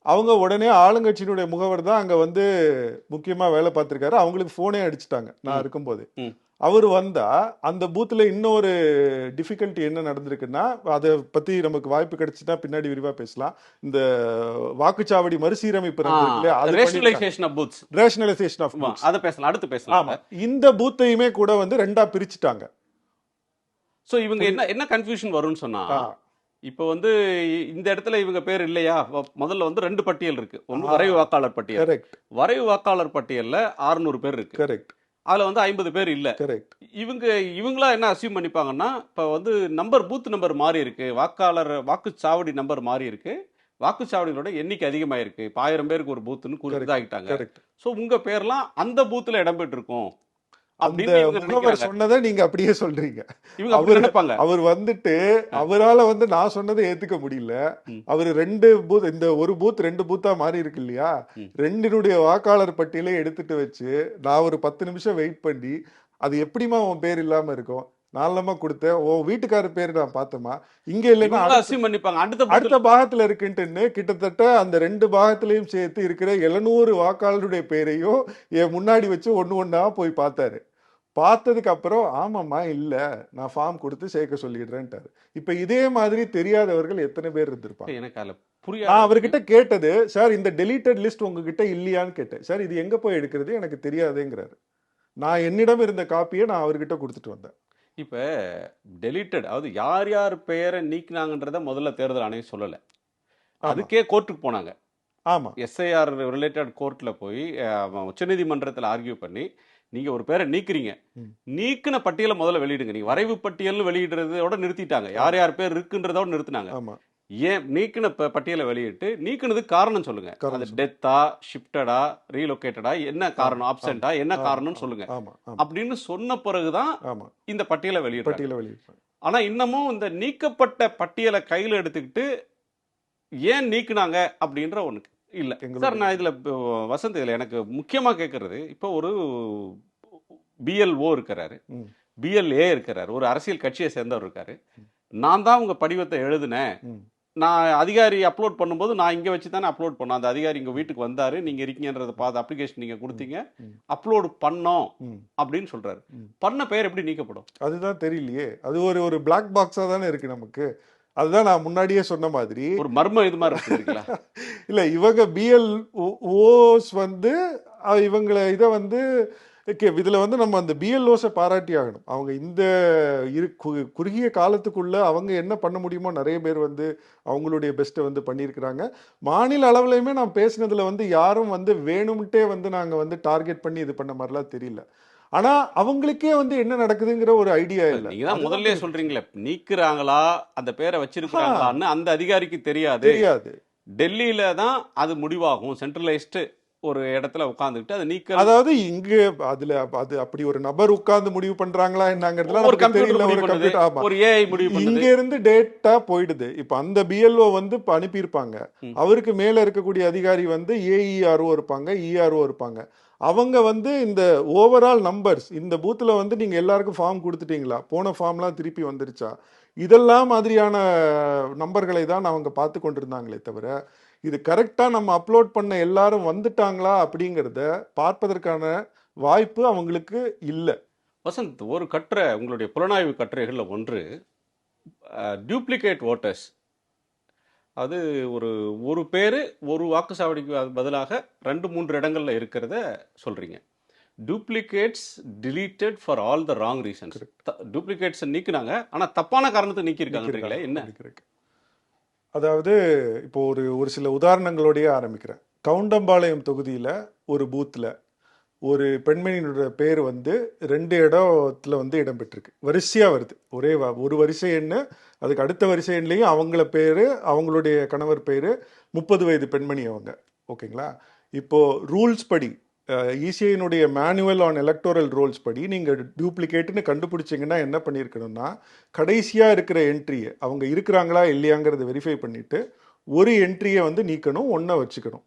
அவங்க உடனே ஆளுங்கட்சியினுடைய முகவர் தான் அங்க வந்து முக்கியமா வேலை பார்த்திருக்காரு. அவங்களுக்கு போனே அடிச்சுட்டாங்க நான் இருக்கும்போது. அவர் வந்தா அந்த பூத்துல இன்னொரு டிஃபிகல்ட்டி என்ன நடந்திருக்குன்னா, அதை பத்தி நமக்கு வாய்ப்பு கிடைச்சுன்னா பின்னாடி விரிவா பேசலாம். இந்த வாக்குச்சாவடி மறுசீரமைப்பு இந்த பூத்தையுமே கூட வந்து 2ஆ பிரிச்சுட்டாங்க. சோ இவங்க என்ன கன்ஃபியூஷன் வரும்னு சொன்னா, இப்ப வந்து இந்த இடத்துல இவங்க பேர் இல்லையா, முதல்ல வந்து 2 பட்டியல் இருக்கு. ஒன்னு வரைவு வாக்காளர் பட்டியல். வரைவு வாக்காளர் பட்டியல்ல 600 பேர் இருக்கு. கரெக்ட். அதுல வந்து 50 பேர் இல்ல. இவங்களா என்ன அசியூம் பண்ணிப்பாங்கன்னா, இப்ப வந்து பூத் நம்பர் மாறி இருக்கு, வாக்குச்சாவடி நம்பர் மாறி இருக்கு, வாக்குச்சாவடிகளோட எண்ணிக்கை அதிகமாயிருக்கு, இப்ப 1000 பேருக்கு ஒரு பூத்துன்னு குறிப்பிட்டாங்க. சோ உங்க பேர்லாம் அந்த பூத்துல இடம்பெற்று இருக்கும். சொன்னதை நீங்க அப்படியே சொல்றீங்க. அவர் வந்துட்டு அவரால வந்து நான் சொன்னதை ஏத்துக்க முடியல. அவரு 2 பூத், இந்த ஒரு பூத் 2 பூத்தா மாறி இருக்கு இல்லையா, 2னுடைய வாக்காளர் பட்டியலை எடுத்துட்டு வச்சு நான் ஒரு 10 நிமிஷம் வெயிட் பண்ணி, அது எப்படிமா உன் பேர் இல்லாம இருக்கும், நாலமா கொடுத்தேன், ஓ வீட்டுக்காரர் பேரு நான் பார்த்தமா இங்க இல்லைன்னா அடுத்த பாகத்துல இருக்குன்னு கிட்டத்தட்ட அந்த 2 பாகத்திலையும் சேர்த்து இருக்கிற 700 வாக்காளருடைய பேரையும் என் முன்னாடி வச்சு ஒண்ணா போய் பார்த்தாரு. பார்த்ததுக்கு அப்புறம் ஆமாம்மா இல்ல நான் ஃபார்ம் கொடுத்து சேர்க்க சொல்லிடுறேன்ட்டாரு. இப்ப இதே மாதிரி தெரியாதவர்கள் எத்தனை பேர் இருந்திருப்பாங்க எனக்கு புரியாது. நான் அவர்கிட்ட கேட்டது, சார் இந்த டெலீட்டட் லிஸ்ட் உங்ககிட்ட இல்லையான்னு கேட்டேன். சார் இது எங்க போய் எடுக்கிறது எனக்கு தெரியாதுங்கிறாரு. நான் என்னிடம் இருந்த காப்பியை நான் அவர்கிட்ட கொடுத்துட்டு வந்தேன். இப்ப டெலீட்டட், அதாவது யார் யார் பெயரை நீக்கினாங்கன்றத முதல்ல தேர்தல் ஆணையம் சொல்லல, அதுக்கே கோர்ட்டுக்கு போனாங்க. ஆமா, எஸ்ஐஆர் ரிலேட்டட் கோர்ட்ல போய் உச்சநீதிமன்றத்தில் ஆர்கியூ பண்ணி நீங்க ஒரு பேரை நீக்குறீங்க, நீக்கின பட்டியலை முதல்ல வெளியிடுங்க. நீங்க வரைவு பட்டியல் வெளியிடுறதோட நிறுத்திட்டாங்க, யார் யார் பேர் இருக்குன்றதோட நிறுத்தினாங்க. ஏன் நீக்கின பட்டியலை வெளியிட்டு நீக்கினதுக்கு காரணம் சொல்லுங்க. அது டெத்தா, ஷிஃப்டடா, ரீலோகேட்டடா, என்ன காரணம், ஆப்சென்டா, என்ன காரணம்னு சொல்லுங்க அப்படின்னு சொன்ன பிறகுதான் இந்த பட்டியலை வெளியிடுறாங்க. ஆனா இன்னமும் இந்த நீக்கப்பட்ட பட்டியலை கையில எடுத்துக்கிட்டு ஏன் நீக்குனாங்க அப்படின்ற ஒண்ணு இல்ல சார். நான் இதுல வசந்த், இதுல எனக்கு முக்கியமா கேட்கறது, இப்போ ஒரு பிஎல்ஓ இருக்கிறாரு, பிஎல்ஏ இருக்கிறாரு, ஒரு அரசியல் கட்சியை சேர்ந்தவர் இருக்காரு. நான் தான் உங்க படிவத்தை எழுதுனேன், நான் அதிகாரி அப்லோட் பண்ணும்போது நான் இங்க வச்சு தானே அப்லோட் பண்ணோம், அந்த அதிகாரி இங்க வீட்டுக்கு வந்தாரு, நீங்க இருக்கீங்கன்றத பார்த்து அப்ளிகேஷன் நீங்க கொடுத்தீங்க, அப்லோடு பண்ணோம் அப்படின்னு சொல்றாரு. பண்ண பெயர் எப்படி நீக்கப்படும் அதுதான் தெரியலையே. அது ஒரு பிளாக் பாக்ஸா தானே இருக்கு நமக்கு. அதுதான் நான் முன்னாடியே சொன்ன மாதிரி ஒரு மர்மம் இது மாதிரி இருக்குங்களா இல்ல, இவங்க பிஎல்ஓஸ் வந்து இவங்களை இதை வந்து இதுல வந்து நம்ம அந்த பிஎல்ஓஸை பாராட்டி ஆகணும். அவங்க இந்த குறுகிய காலத்துக்குள்ள அவங்க என்ன பண்ண முடியுமோ நிறைய பேர் வந்து அவங்களுடைய பெஸ்ட்டை வந்து பண்ணியிருக்கிறாங்க. மாநில அளவுலையுமே நான் பேசினதுல வந்து யாரும் வந்து வேணும்ட்டே வந்து நாங்க வந்து டார்கெட் பண்ணி இது பண்ண மாதிரிலாம் தெரியல. ஆனா அவங்களுக்கே வந்து என்ன நடக்குதுங்கிற ஒரு ஐடியா இல்ல. நீங்க தான் முதல்ல சொல்றீங்களே, நீக்குறாங்களா அந்த பேரை வச்சிருக்காங்களான்னு அந்த அதிகாரிக்கு தெரியாது. டெல்லியில தான் அது முடிவாகும், சென்ட்ரலைஸ்டு ஒரு இடத்துல உட்கார்ந்துட்டு அது நீக்க, அதாவது இங்க அதுல அது அப்படி ஒரு நபர் உட்கார்ந்து முடிவு பண்றாங்களா என்னங்கிறதுல ஒரு கம்ப்யூட்டர், ஒரு ஏஐ முடிவு பண்ணுது. இங்க இருந்து டேட்டா போயிடுது. இப்ப அந்த பிஎல்ஓ வந்து அனுப்பியிருப்பாங்க, அவருக்கு மேல இருக்கக்கூடிய அதிகாரி வந்து ஏஇஆர்ஓ இருப்பாங்க, இஆர்ஓ இருப்பாங்க. அவங்க வந்து இந்த ஓவரால் நம்பர்ஸ் இந்த பூத்தில் வந்து நீங்கள் எல்லாருக்கும் ஃபார்ம் கொடுத்துட்டீங்களா, போன ஃபார்ம்லாம் திருப்பி வந்துருச்சா, இதெல்லாம் மாதிரியான நம்பர்களை தான் அவங்க பார்த்து கொண்டிருந்தாங்களே தவிர இது கரெக்டாக நம்ம அப்லோட் பண்ண எல்லாரும் வந்துட்டாங்களா அப்படிங்கிறத பார்ப்பதற்கான வாய்ப்பு அவங்களுக்கு இல்லை. வசந்த், ஒரு கட்டுரை உங்களுடைய புலனாய்வு கட்டுரைகளில் ஒன்று, டூப்ளிகேட் ஓட்டர்ஸ், அது ஒரு பேர் ஒரு வாக்குச்சாவடிக்கு பதிலாக 2-3 இடங்கள்ல இருக்கிறத சொல்றீங்க. Duplicates deleted for all the wrong reasons. Duplicates நீக்கினாங்க, ஆனா தப்பான காரணத்தை நீக்கியிருக்காங்களே, என்ன? அதாவது இப்போ ஒரு சில உதாரணங்களோடய ஆரம்பிக்கிறேன். கவுண்டம்பாளையம் தொகுதியில் ஒரு பூத்தில் ஒரு பெண்மணியினுடைய பேர் வந்து 2 இடத்துல வந்து இடம்பெற்றிருக்கு. வரிசையாக வருது, ஒரு வரிசை எண்ணு, அதுக்கு அடுத்த வரிசை எண்லேயும் அவங்கள பேர், அவங்களுடைய கணவர் பேர், 30 வயது பெண்மணி அவங்க. ஓகேங்களா? இப்போது ரூல்ஸ் படி, இசிஐனுடைய மேனுவல் ஆன் எலக்டோரல் ரோல்ஸ் படி நீங்கள் டூப்ளிகேட்டுன்னு கண்டுபிடிச்சிங்கன்னா என்ன பண்ணியிருக்கணும்னா, கடைசியாக இருக்கிற என்ட்ரியை அவங்க இருக்கிறாங்களா இல்லையாங்கிறத வெரிஃபை பண்ணிவிட்டு ஒரு என்ட்ரியை வந்து நீக்கணும், ஒன்றை வச்சுக்கணும்.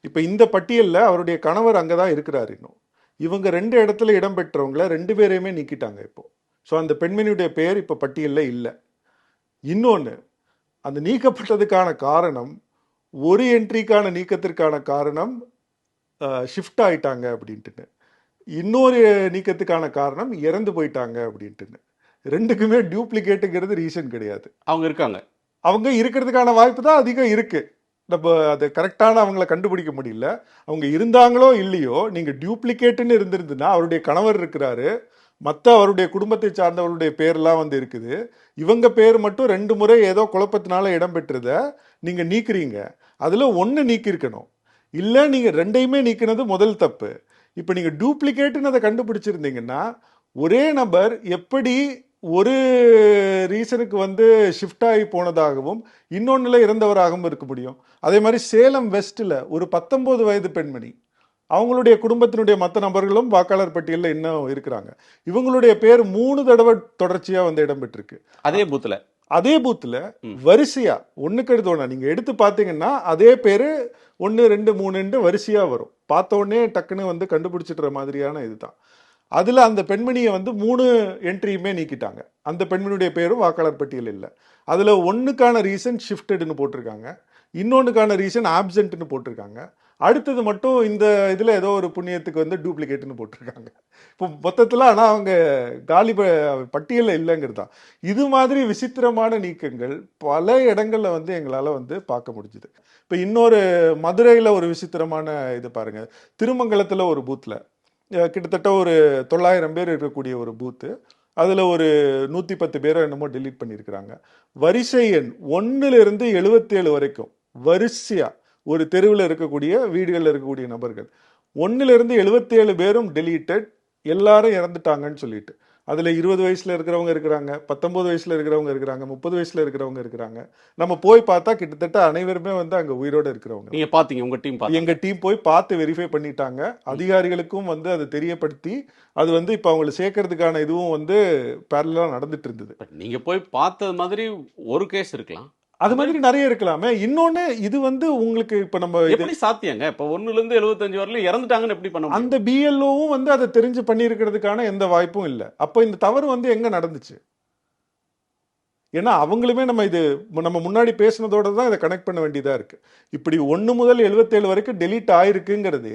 இப்போ இந்த பட்டியலில் அவருடைய கணவர் அங்கே தான் இருக்கிறார். இன்னும் இவங்க 2 இடத்துல இடம்பெற்றவங்கள 2 பேரையுமே நீக்கிட்டாங்க இப்போ. ஸோ அந்த பெண்மணியுடைய பேர் இப்போ பட்டியலில் இல்லை. இன்னொன்று, அந்த நீக்கப்பட்டதுக்கான காரணம், ஒரு என்ட்ரிக்கான நீக்கத்திற்கான காரணம் ஷிஃப்ட் ஆயிட்டாங்க அப்படின்ட்டுன்னு, இன்னொரு நீக்கத்துக்கான காரணம் இறந்து போயிட்டாங்க அப்படின்ட்டுன்னு. 2க்குமே டியூப்ளிகேட்டுங்கிறது ரீசன் கிடையாது. அவங்க இருக்கிறதுக்கான வாய்ப்பு தான் அதிகம் இருக்கு. நம்ம அதை கரெக்டான அவங்கள கண்டுபிடிக்க முடியல. அவங்க இருந்தாங்களோ இல்லையோ, நீங்கள் டியூப்ளிகேட்டுன்னு இருந்திருந்துன்னா அவருடைய கணவர் இருக்கிறாரு, மற்ற அவருடைய குடும்பத்தை சார்ந்தவருடைய பேர்லாம் வந்து இருக்குது, இவங்க பேர் மட்டும் 2 முறை ஏதோ குழப்பத்தினால இடம்பெற்றத நீங்கள் நீக்கிறீங்க. அதில் 1 நீக்கியிருக்கணும். இல்லை, நீங்கள் 2யுமே நீக்கினது முதல் தப்பு. இப்போ நீங்கள் டூப்ளிகேட்டுன்னு அதை கண்டுபிடிச்சிருந்தீங்கன்னா ஒரே நபர் எப்படி ஒரு ரீசனுக்கு வந்து ஷிஃப்ட் ஆகி போனதாகவும் இன்னொன்றில் இறந்தவராகவும் இருக்க முடியும்? அதே மாதிரி சேலம் வெஸ்ட்டில் ஒரு 19 வயது பெண்மணி, அவங்களுடைய குடும்பத்தினுடைய மற்ற நபர்களும் வாக்காளர் பட்டியலில் இன்னும் இருக்கிறாங்க. இவங்களுடைய பேர் 3 தடவை தொடர்ச்சியாக வந்து இடம்பெற்றிருக்கு அதே பூத்தில் வரிசையா, ஒன்றுக்கு எடுத்து ஒன்றா நீங்கள் எடுத்து பார்த்தீங்கன்னா அதே பேர் 1, 2, 3 வரிசையாக வரும். பார்த்த உடனே டக்குன்னு வந்து கண்டுபிடிச்சிடுற மாதிரியான இதுதான். அதில் அந்த பெண்மணியை வந்து 3 என்ட்ரியுமே நீக்கிட்டாங்க. அந்த பெண்மணியுடைய பேரும் வாக்காளர் பட்டியல் இல்லை. அதில் 1க்கான ரீசன் ஷிஃப்டட்னு போட்டிருக்காங்க, இன்னொன்றுக்கான ரீசன் ஆப்சென்ட்னு போட்டிருக்காங்க, அடுத்தது மட்டும் இந்த இதில் ஏதோ ஒரு புண்ணியத்துக்கு வந்து டூப்ளிகேட்னு போட்டிருக்காங்க. இப்போ மொத்தத்தில் ஆனால் அவங்க காலி பட்டியலில் இல்லைங்கிறது தான். இது மாதிரி விசித்திரமான நீக்கங்கள் பல இடங்களில் வந்து எங்களால் வந்து பார்க்க முடிஞ்சுது. இப்போ இன்னொரு மதுரையில் ஒரு விசித்திரமான இது பாருங்கள். திருமங்கலத்தில் ஒரு பூத்தில் கிட்டத்தட்ட ஒரு 900 பேர் இருக்கக்கூடிய ஒரு பூத்து, அதில் ஒரு 110 பேரை என்னமோ டெலீட் பண்ணியிருக்கிறாங்க. வரிசை எண் 1லிருந்து 77 வரைக்கும் வரிசையாக ஒரு தெருவில் இருக்கக்கூடிய வீடுகளில் இருக்கக்கூடிய நபர்கள் 1லிருந்து 77 பேரும் டெலீட்டட், எல்லாரும் இறந்துட்டாங்கன்னு சொல்லிட்டு. அதில் 20 வயசில் இருக்கிறவங்க இருக்கிறாங்க, 19 வயசில் இருக்கிறவங்க இருக்கிறாங்க, 30 வயசில் இருக்கிறவங்க இருக்கிறாங்க. நம்ம போய் பார்த்தா கிட்டத்தட்ட அனைவருமே வந்து அங்கே உயிரோடு இருக்கிறவங்க. நீங்கள் பார்த்தீங்க, உங்கள் டீம் எங்கள் டீம் போய் பார்த்து வெரிஃபை பண்ணிட்டாங்க. அதிகாரிகளுக்கும் வந்து அதை தெரியப்படுத்தி அது வந்து இப்போ அவங்களை சேர்க்கறதுக்கான இதுவும் வந்து பேரலாக நடந்துட்டு இருந்தது. நீங்கள் போய் பார்த்தது மாதிரி ஒரு கேஸ் இருக்கலாம், அது மாதிரி நிறைய இருக்கலாமே. இன்னொன்னு, இது வந்து உங்களுக்கு இப்ப நம்ம எப்படி சாத்தியங்க? இப்ப 1லிருந்து 75 வரல இறந்துட்டாங்கன்னு எப்படி பண்ண? அந்த பிஎல்ஓவும் வந்து அதை தெரிஞ்சு பண்ணியிருக்கிறதுக்கான எந்த வாய்ப்பும் இல்லை. அப்போ இந்த தவறு வந்து எங்க நடந்துச்சு? ஏன்னா அவங்களுமே நம்ம முன்னாடி பேசினதோட தான் இதை கனெக்ட் பண்ண வேண்டியதா இருக்கு. இப்படி 1 முதல் 77 வரைக்கும் டெலீட் ஆயிருக்குங்கிறது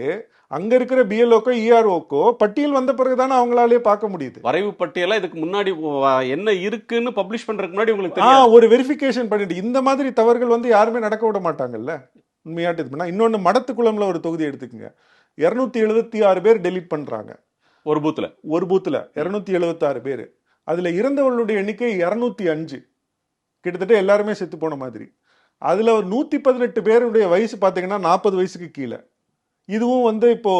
அங்க இருக்கிற பிஎல்ஓக்கோ இஆர்ஓக்கோ பட்டியல் வந்த பிறகுதானே அவங்களாலே பார்க்க முடியுது. வரைவு பட்டியலா இதுக்கு முன்னாடி என்ன இருக்குன்னு பப்ளிஷ் பண்றதுக்கு முன்னாடி உங்களுக்கு ஒரு வெரிஃபிகேஷன் பண்ணிட்டு இந்த மாதிரி தவறுகள் வந்து யாருமே நடக்க விட மாட்டாங்கல்ல உண்மையாட்டு இது பண்ணா. இன்னொன்னு, மடத்துக்குளம்ல ஒரு தொகுதி எடுத்துக்கங்க, 276 பேர் டெலீட் பண்றாங்க ஒரு பூத்துல 276 பேர். அதுல இறந்தவர்களுடைய எண்ணிக்கை 205, கிட்டத்தட்ட எல்லாருமே செத்து போன மாதிரி. அதுல 118 பேருடைய வயசு பாத்தீங்கன்னா 40 வயசுக்கு கீழே. இதுவும் வந்து இப்போ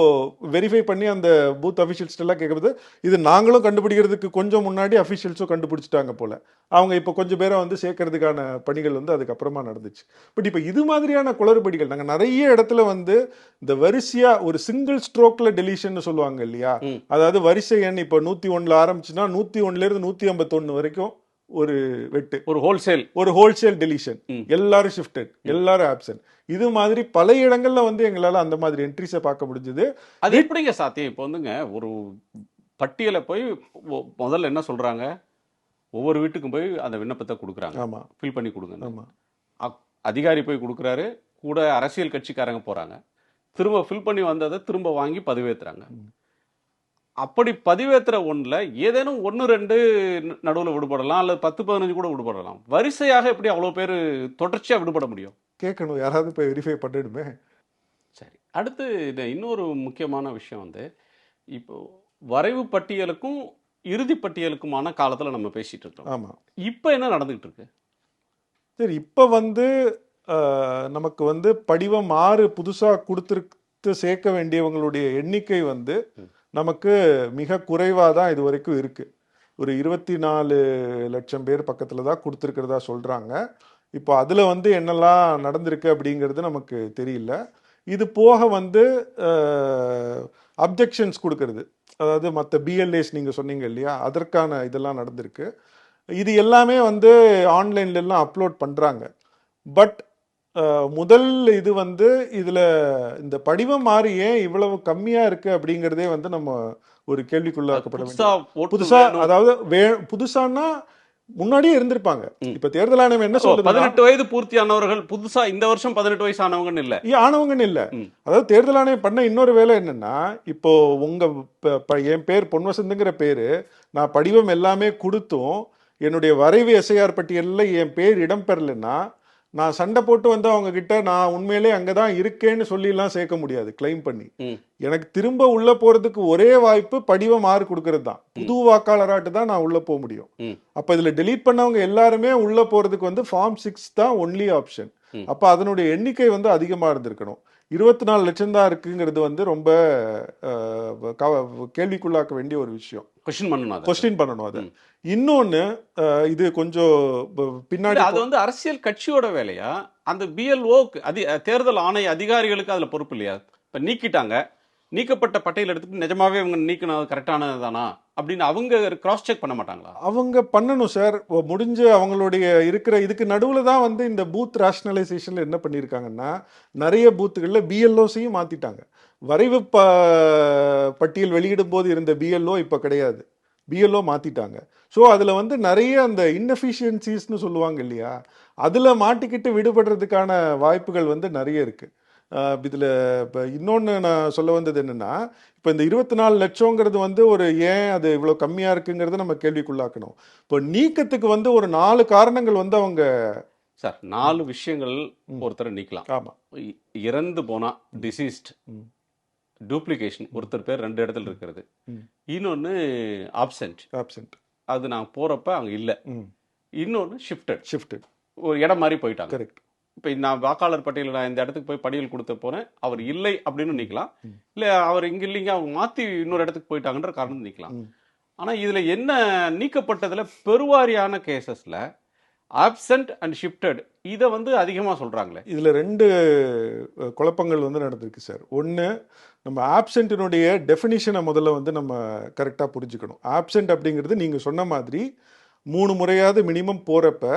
வெரிஃபை பண்ணி அந்த பூத் அஃபிஷியல்ஸ் எல்லாம் கேட்குறது, இது நாங்களும் கண்டுபிடிக்கிறதுக்கு கொஞ்சம் முன்னாடி அஃபிஷியல்ஸும் கண்டுபிடிச்சிட்டாங்க போல. அவங்க இப்போ கொஞ்சம் பேரை வந்து சேர்க்கறதுக்கான பணிகள் வந்து அதுக்கப்புறமா நடந்துச்சு. பட் இப்போ இது மாதிரியான குளறுபடிகள் நாங்கள் நிறைய இடத்துல வந்து இந்த வரிசையா ஒரு சிங்கிள் ஸ்ட்ரோக்ல டெலிஷன் சொல்லுவாங்க இல்லையா, அதாவது வரிசை எண் இப்போ 101 ஆரம்பிச்சுன்னா 101லேருந்து 151 வரைக்கும் ஒரு வெட்டு, ஒரு ஹோல்சேல். ஒரு ஹோல்சேல் டெலிஷன், எல்லாரும் ஷிஃப்டட், எல்லாரும் ஆப்சென்ட். இது மாதிரி பல இடங்கள்ல வந்து எங்களால அந்த மாதிரி என்ட்ரிஸை பார்க்க முடிஞ்சது. அது எப்படிங்க சாத்தியம்? இப்போ வந்துங்க ஒரு பட்டியலை போய் முதல்ல என்ன சொல்றாங்க, ஒவ்வொரு வீட்டுக்கும் போய் அந்த விண்ணப்பத்தை கொடுக்குறாங்க, ஆமா ஃபில் பண்ணி கொடுங்க. ஆமா அதிகாரி போய் கொடுக்குறாரு, கூட அரசியல் கட்சிக்காரங்க போறாங்க, திரும்ப ஃபில் பண்ணி வந்ததை திரும்ப வாங்கி பதிவேற்றுறாங்க. அப்படி பதிவேற்றுற ஒன்றில் ஏதேனும் 1-2 நடுவில் விடுபடலாம், அல்லது 10-15 கூட விடுபடலாம். வரிசையாக எப்படி அவ்வளோ பேர் தொடர்ச்சியாக விடுபட முடியும்? கேட்கணும், யாராவது போய் வெரிஃபை பண்ணிடுமே. சரி, அடுத்து இன்னொரு முக்கியமான விஷயம் வந்து, இப்போ வரைவு பட்டியலுக்கும் இறுதி பட்டியலுக்குமான காலத்தில் நம்ம பேசிட்டு இருக்கோம். ஆமாம், இப்போ என்ன நடந்துகிட்டு இருக்கு? சரி, இப்போ வந்து நமக்கு வந்து படிவம் 6 புதுசாக கொடுத்துருக்கு சேர்க்க வேண்டியவங்களுடைய எண்ணிக்கை வந்து நமக்கு மிக குறைவாக தான் இது வரைக்கும் இருக்குது. ஒரு 24 லட்சம் பேர் பக்கத்தில் தான் கொடுத்துருக்கிறதா சொல்கிறாங்க. இப்போ அதில் வந்து என்னெல்லாம் நடந்திருக்கு அப்படிங்கிறது நமக்கு தெரியல. இது போக வந்து அப்ஜெக்ஷன்ஸ் கொடுக்கறது, அதாவது மற்ற பிஎல்ஏஸ் நீங்கள் சொன்னீங்க இல்லையா, அதற்கான இதெல்லாம் நடந்திருக்கு. இது எல்லாமே வந்து ஆன்லைன்ல எல்லாம் அப்லோட் பண்ணுறாங்க. பட் முதல் இது வந்து இதில் இந்த படிவம் மாறி ஏன் இவ்வளவு கம்மியாக இருக்கு அப்படிங்கிறதே வந்து நம்ம ஒரு கேள்விக்குள்ளாக்கப்பட வேண்டிய. புதுசா, அதாவது புதுசானா முன்னாடியே இருந்திருப்பாங்க. இப்ப தேர்தல் ஆணையம் என்ன சொல்றது, 18 வயது பூர்த்தியானவர்கள் புதுசா இந்த வருஷம் 18 வயசு ஆனவங்கன்னு இல்ல, ஆனவங்கன்னு இல்ல. அதாவது தேர்தல் ஆணையம் பண்ண இன்னொரு வேலை என்னன்னா, இப்போ உங்க என் பேர் பொன்வசந்துங்கிற பேரு, நான் படிவம் எல்லாமே கொடுத்தும் என்னுடைய வரைவு எஸ்ஐஆர் பட்டியலில் என் பேர் இடம்பெறலைன்னா, நான் சண்டை போட்டு வந்து அவங்க கிட்ட நான் உண்மையிலே அங்கதான் இருக்கேன்னு சொல்லிலாம் சேர்க்க முடியாது, கிளைம் பண்ணி. எனக்கு திரும்ப உள்ள போறதுக்கு ஒரே வாய்ப்பு படிவம் 6 கொடுக்கறது தான். புது வாக்காளராட்டு தான் நான் உள்ள போக முடியும். அப்ப இதுல டெலீட் பண்ணவங்க எல்லாருமே உள்ள போறதுக்கு வந்து ஃபார்ம் 6 தான் ஒன்லி ஆப்ஷன். அப்ப அதனுடைய எண்ணிக்கை வந்து அதிகமா இருந்திருக்கணும். 24 லட்சம் தான் இருக்குங்கிறது வந்து ரொம்ப கேள்விக்குள்ளாக்க வேண்டிய ஒரு விஷயம். கொஸ்டின் பண்ணணும் அதை. இன்னொன்னு, இது கொஞ்சம் பின்னாடி, அது வந்து அரசியல் கட்சியோட வேலையா, அந்த பிஎல்ஓ தேர்தல் ஆணைய அதிகாரிகளுக்கு அதுல பொறுப்பு இல்லையா? இப்ப நீக்கிட்டாங்க, நீக்கப்பட்ட பட்டியல் எடுத்துட்டு நிஜமாவே இவங்க நீக்கினது கரெக்டானதுதானா அப்படின்னு அவங்க கிராஸ் செக் பண்ண மாட்டாங்களா? அவங்க பண்ணணும் சார். முடிஞ்ச அவங்களுடைய இருக்கிற இதுக்கு நடுவில் தான் வந்து இந்த பூத் ரேஷனலைசேஷன்ல என்ன பண்ணியிருக்காங்கன்னா, நிறைய பூத்துகளில் பிஎல்ஓஸையும் மாத்திட்டாங்க. வரைவு பட்டியல் வெளியிடும் போது இருந்த பிஎல்ஓ இப்போ கிடையாது, பிஎல்ஓ மாத்திட்டாங்க. ஸோ அதில் வந்து நிறைய அந்த இன்எஃபிஷியன்சிஸ்னு சொல்லுவாங்க இல்லையா, அதில் மாட்டிக்கிட்டு விடுபடுறதுக்கான வாய்ப்புகள் வந்து நிறைய இருக்கு. இதில் இப்போ இன்னொன்று நான் சொல்ல வந்தது என்னென்னா, இப்போ இந்த 24 லட்சங்கிறது வந்து ஒரு ஏன் அது இவ்வளோ கம்மியாக இருக்குங்கிறத நம்ம கேள்விக்குள்ளாக்கணும். இப்போ நீக்கத்துக்கு வந்து ஒரு 4 காரணங்கள் வந்து அவங்க சார் 4 விஷயங்கள் ஒருத்தரை நீக்கலாம். ஆமாம், இறந்து போனா டிசீஸ்ட், டூப்ளிகேஷன், ஒருத்தர் பேர் 2 இடத்துல இருக்கிறது, இன்னொன்று ஆப்சென்ட், அது நான் போகிறப்ப அங்கே இல்லை, இன்னொன்று ஷிஃப்டட், ஒரு இடம் மாதிரி போயிட்டாங்க. கரெக்ட். இப்போ நான் வாக்காளர் பட்டியலில் நான் இந்த இடத்துக்கு போய் படியல் கொடுத்த போனேன், அவர் இல்லை அப்படின்னு நீக்கலாம், இல்லை அவர் இங்கே இல்லைங்க அவங்க மாற்றி இன்னொரு இடத்துக்கு போயிட்டாங்கன்ற காரணம் நீக்கலாம். ஆனால் இதில் என்ன நீக்கப்பட்டதில் பெருவாரியான கேசஸில் ஆப்சென்ட் அண்ட் ஷிஃப்டட் இதை வந்து அதிகமாக சொல்கிறாங்களே. இதில் 2 குழப்பங்கள் வந்து நடந்திருக்கு சார். ஒன்று, நம்ம ஆப்சென்ட்டினுடைய டெஃபினிஷனை முதல்ல வந்து நம்ம கரெக்டாக புரிஞ்சுக்கணும். ஆப்சென்ட் அப்படிங்கிறது நீங்கள் சொன்ன மாதிரி 3 முறையாவது மினிமம் போகிறப்ப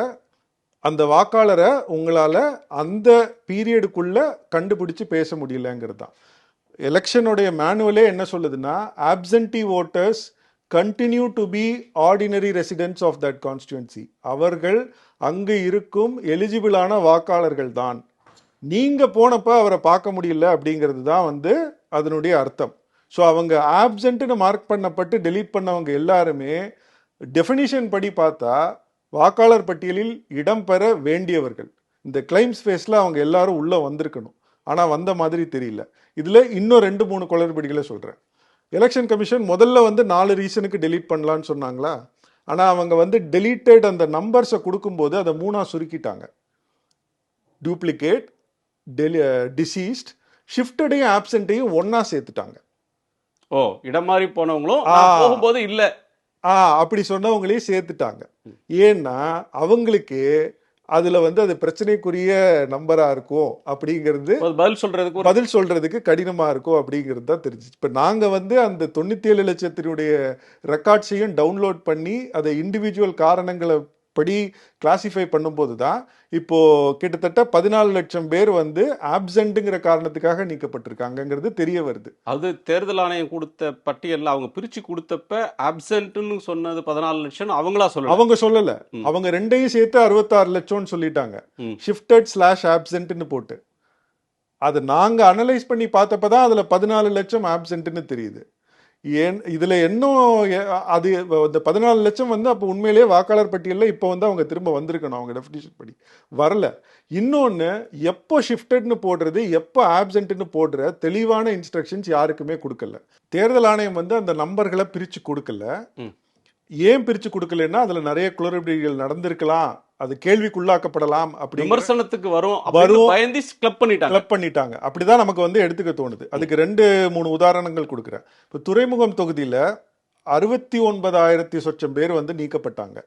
அந்த வாக்காளரை உங்களால் அந்த பீரியடுக்குள்ளே கண்டுபிடிச்சு பேச முடியலங்கிறது தான். எலெக்ஷனுடைய மேனுவலே என்ன சொல்லுதுன்னா, absentee voters continue to be ordinary residents of that constituency. அவர்கள் அங்கு இருக்கும் எலிஜிபிளான வாக்காளர்கள் தான். நீங்கள் போனப்போ அவரை பார்க்க முடியல அப்படிங்கிறது தான் வந்து அதனுடைய அர்த்தம். ஸோ அவங்க ஆப்சென்ட்னு மார்க் பண்ணப்பட்டு டெலீட் பண்ணவங்க எல்லாருமே டெஃபினிஷன் படி பார்த்தா வாக்காளர் பட்டியலில் இடம்பெற வேண்டியவர்கள். இந்த கிளைம்ஸ் ஃபேஸில் அவங்க எல்லாரும் உள்ளே வந்திருக்கணும், ஆனால் வந்த மாதிரி தெரியல. இதில் இன்னும் 2-3 குளறுபடிகளை சொல்கிறேன். எலெக்ஷன் கமிஷன் முதல்ல வந்து 4 ரீசனுக்கு டெலீட் பண்ணலான்னு சொன்னாங்களா, ஆனால் அவங்க வந்து டெலீட்டட் அந்த நம்பர்ஸை கொடுக்கும்போது அதை 3ஆ சுருக்கிட்டாங்க. டூப்ளிகேட், டிசீஸ்ட், ஷிஃப்டடையும் ஆப்சென்ட்டையும் ஒன்னா சேர்த்துட்டாங்க. ஓ, இடம் மாறி போனவங்களும் போகும்போது இல்லை அப்படி சொன்னவங்களையும் சேர்த்துட்டாங்க. ஏன்னா அவங்களுக்கு அதுல வந்து அது பிரச்சனைக்குரிய நம்பரா இருக்கும் அப்படிங்கிறது, பதில் சொல்றதுக்கு கடினமா இருக்கும் அப்படிங்கிறது தான் தெரிஞ்சு. இப்ப நாங்க வந்து அந்த 97 லட்சத்தினுடைய ரெக்கார்ட்ஸையும் டவுன்லோட் பண்ணி அதை இண்டிவிஜுவல் காரணங்களை படி கிளாசிஃபை பண்ணும்போது தான் இப்போ கிட்டத்தட்ட 14 லட்சம் பேர் வந்து ஆப்சென்ட்ங்கிற காரணத்துக்காக நீக்கப்பட்டிருக்காங்கங்கிறது தெரிய வருது. அது தேர்தல் ஆணையம் கொடுத்த பட்டியல்ல அவங்க பிரிச்சு கொடுத்தப்ப ஆப்சென்ட்னு சொன்னது 14 லட்சம் அவங்களா சொல்லல. அவங்க சொல்லல, அவங்க ரெண்டையும் சேர்த்து 66 லட்சம்னு சொல்லிட்டாங்க, ஷிஃப்டட் ஸ்லாஷ் ஆப்சென்ட்னு போட்டு. அது நாங்க அனலைஸ் பண்ணி பார்த்தப்பதான் அதுல 14 லட்சம் ஆப்சென்ட்னு தெரியுது. ஏன் இதுல இன்னும் அது இந்த 14 லட்சம் வந்து அப்போ உண்மையிலேயே வாக்காளர் பட்டியலில் இப்போ வந்து அவங்க திரும்ப வந்திருக்கணும், அவங்க டெஃபினிஷன் படி வரல. இன்னொன்று, எப்போ ஷிஃப்டட்னு போடுறது எப்போ ஆப்சென்ட்னு போடுற தெளிவான இன்ஸ்ட்ரக்ஷன்ஸ் யாருக்குமே கொடுக்கல. தேர்தல் ஆணையம் வந்து அந்த நம்பர்களை பிரித்து கொடுக்கல. ஏன் பிரித்து கொடுக்கலன்னா அதுல நிறைய குளறுபடிகள் நடந்திருக்கலாம், அது கேள்விக்குள்ளாக்கப்படலாம், அப்படி விமர்சனத்துக்கு வரும் பயந்து கிளப் பண்ணிட்டாங்க. அப்படிதான் நமக்கு வந்து எடுத்துக்க தோணுது. அதுக்கு 2-3 உதாரணங்கள் கொடுக்குறேன். இப்போ துறைமுகம் தொகுதியில 69,000 சொச்சம் பேர் வந்து நீக்கப்பட்டாங்க.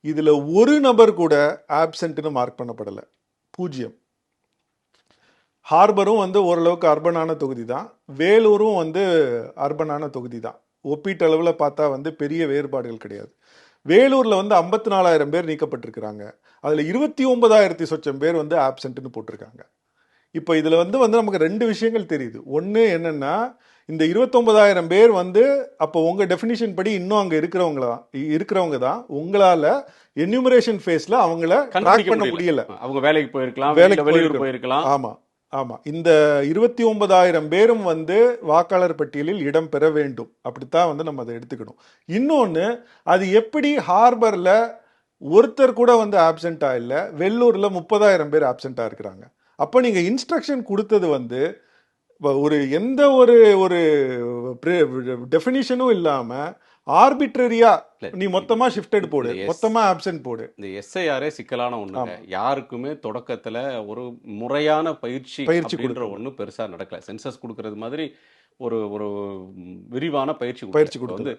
இதுல ஒரு நபர் கூட ஆப்சென்ட்னு மார்க் பண்ணப்படல, 0. ஹார்பரும் வந்து ஓரளவுக்கு அர்பனான தொகுதி தான், வேலூரும் வந்து அர்பனான தொகுதி தான். ஒப்பீட்டளவில் பார்த்தா வந்து பெரிய வேறுபாடுகள் கிடையாது. வேலூர்ல வந்து 54,000 பேர் நீக்கப்பட்டிருக்கிறாங்க. அதுல 29,000 சொச்சம் பேர் வந்து ஆப்சென்ட்னு போட்டிருக்காங்க. இப்போ இதுல வந்து நமக்கு 2 விஷயங்கள் தெரியுது. ஒன்று என்னன்னா, இந்த 29,000 பேர் வந்து அப்போ உங்க டெஃபினிஷன் படி இன்னும் அங்க இருக்கிறவங்க தான். உங்களால என்யூமரேஷன் ஃபேஸ்ல அவங்கள ட்ராக் பண்ண முடியல. அவங்க வேலைக்கு போயிருக்கலாம். ஆமா ஆமா, இந்த 29,000 பேரும் வந்து வாக்காளர் பட்டியலில் இடம் பெற வேண்டும். அப்படித்தான் வந்து நம்ம அதை எடுத்துக்கணும். இன்னொன்னு, அது எப்படி ஹார்பர்ல ஒருத்தர் கூட வந்து ஆப்சென்டா இல்லை, வெள்ளூர்ல 30,000 பேர் ஆப்சென்டா இருக்கிறாங்க. அப்போ நீங்க இன்ஸ்ட்ரக்ஷன் கொடுத்தது வந்து ஒரு எந்த ஒரு டெஃபினிஷனும் இல்லாம ஆர்பிட்ரரியா நீ மொத்தமா ஷிஃப்டட் போடு, மொத்தமா ஆப்சென்ட் போடு. இந்த எஸ்ஐஆரே சிக்கலான ஒண்ணு. யாருக்குமே தொடக்கத்துல ஒரு முறையான பயிற்சி அப்படின்ற ஒண்ணு பெருசா நடக்கல. சென்சஸ் கொடுக்கறது மாதிரி ஒரு விரிவான பயிற்சி கொடுத்து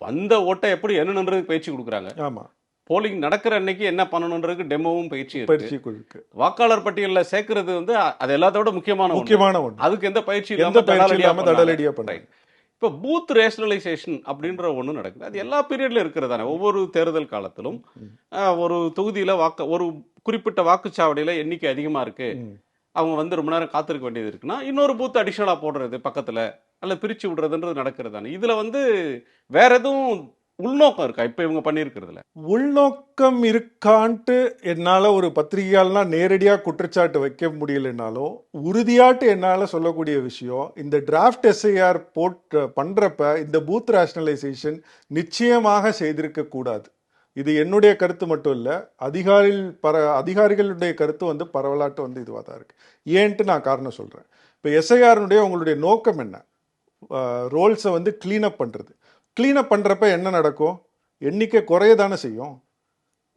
வந்த ஓட்டை எப்படி என்னன்றது பயிற்சி கொடுக்குறாங்க. ஆமா, போலிங் நடக்கிற அன்னைக்கு என்ன பண்ணணுன்றதுக்கு டெமோவும் பயிற்சி இருக்கு. வாக்காளர் பட்டியலில் சேர்க்கறது வந்து அது எல்லாத்தோட முக்கியமான ஒன்று. அதுக்கு எந்த பயிற்சி இல்லாம தடலடியா பண்றாங்க. இப்போ பூத் ரேஷனலைசேஷன் அப்படின்ற ஒன்று நடக்குது. அது எல்லா பீரியட்ல இருக்கிறதானே. ஒவ்வொரு தேர்தல் காலத்திலும் ஒரு தொகுதியில ஒரு குறிப்பிட்ட வாக்குச்சாவடியில எண்ணிக்கை அதிகமா இருக்கு, அவங்க வந்து ரொம்ப நேரம் காத்திருக்க வேண்டியது இருக்குன்னா இன்னொரு பூத் அடிஷனலா போடுறது பக்கத்துல அல்ல பிரிச்சு விடுறதுன்றது நடக்கிறதானே. இதுல வந்து வேற எதுவும் உள்நோக்கம் இருக்கா இப்ப இவங்க பண்ணிருக்கிறதுல? உள்நோக்கம் இருக்கான்ட்டு என்னால ஒரு பத்திரிகையாளனா நேரடியா குற்றச்சாட்டு வைக்க முடியலனாலும் உறுதியாட்டு என்னால சொல்லக்கூடிய விஷயம், இந்த டிராஃப்ட் எஸ்ஐஆர் பண்றப்ப இந்த பூத் ரேஷனலைசேஷன் நிச்சயமாக செய்திருக்க கூடாது. இது என்னுடைய கருத்து மட்டும் இல்ல, அதிகாரிகளுடைய கருத்து வந்து பரவலாட்டு வந்து இதுவாக தான் இருக்கு. ஏன்ட்டு நான் காரணம் சொல்றேன். இப்போ எஸ்ஐஆருடைய உங்களுடைய நோக்கம் என்ன? ரோல்ஸை வந்து கிளீனப் பண்றது. கிளீனப் பண்ணுறப்ப என்ன நடக்கும்? எண்ணிக்கை குறையதானே செய்யும்.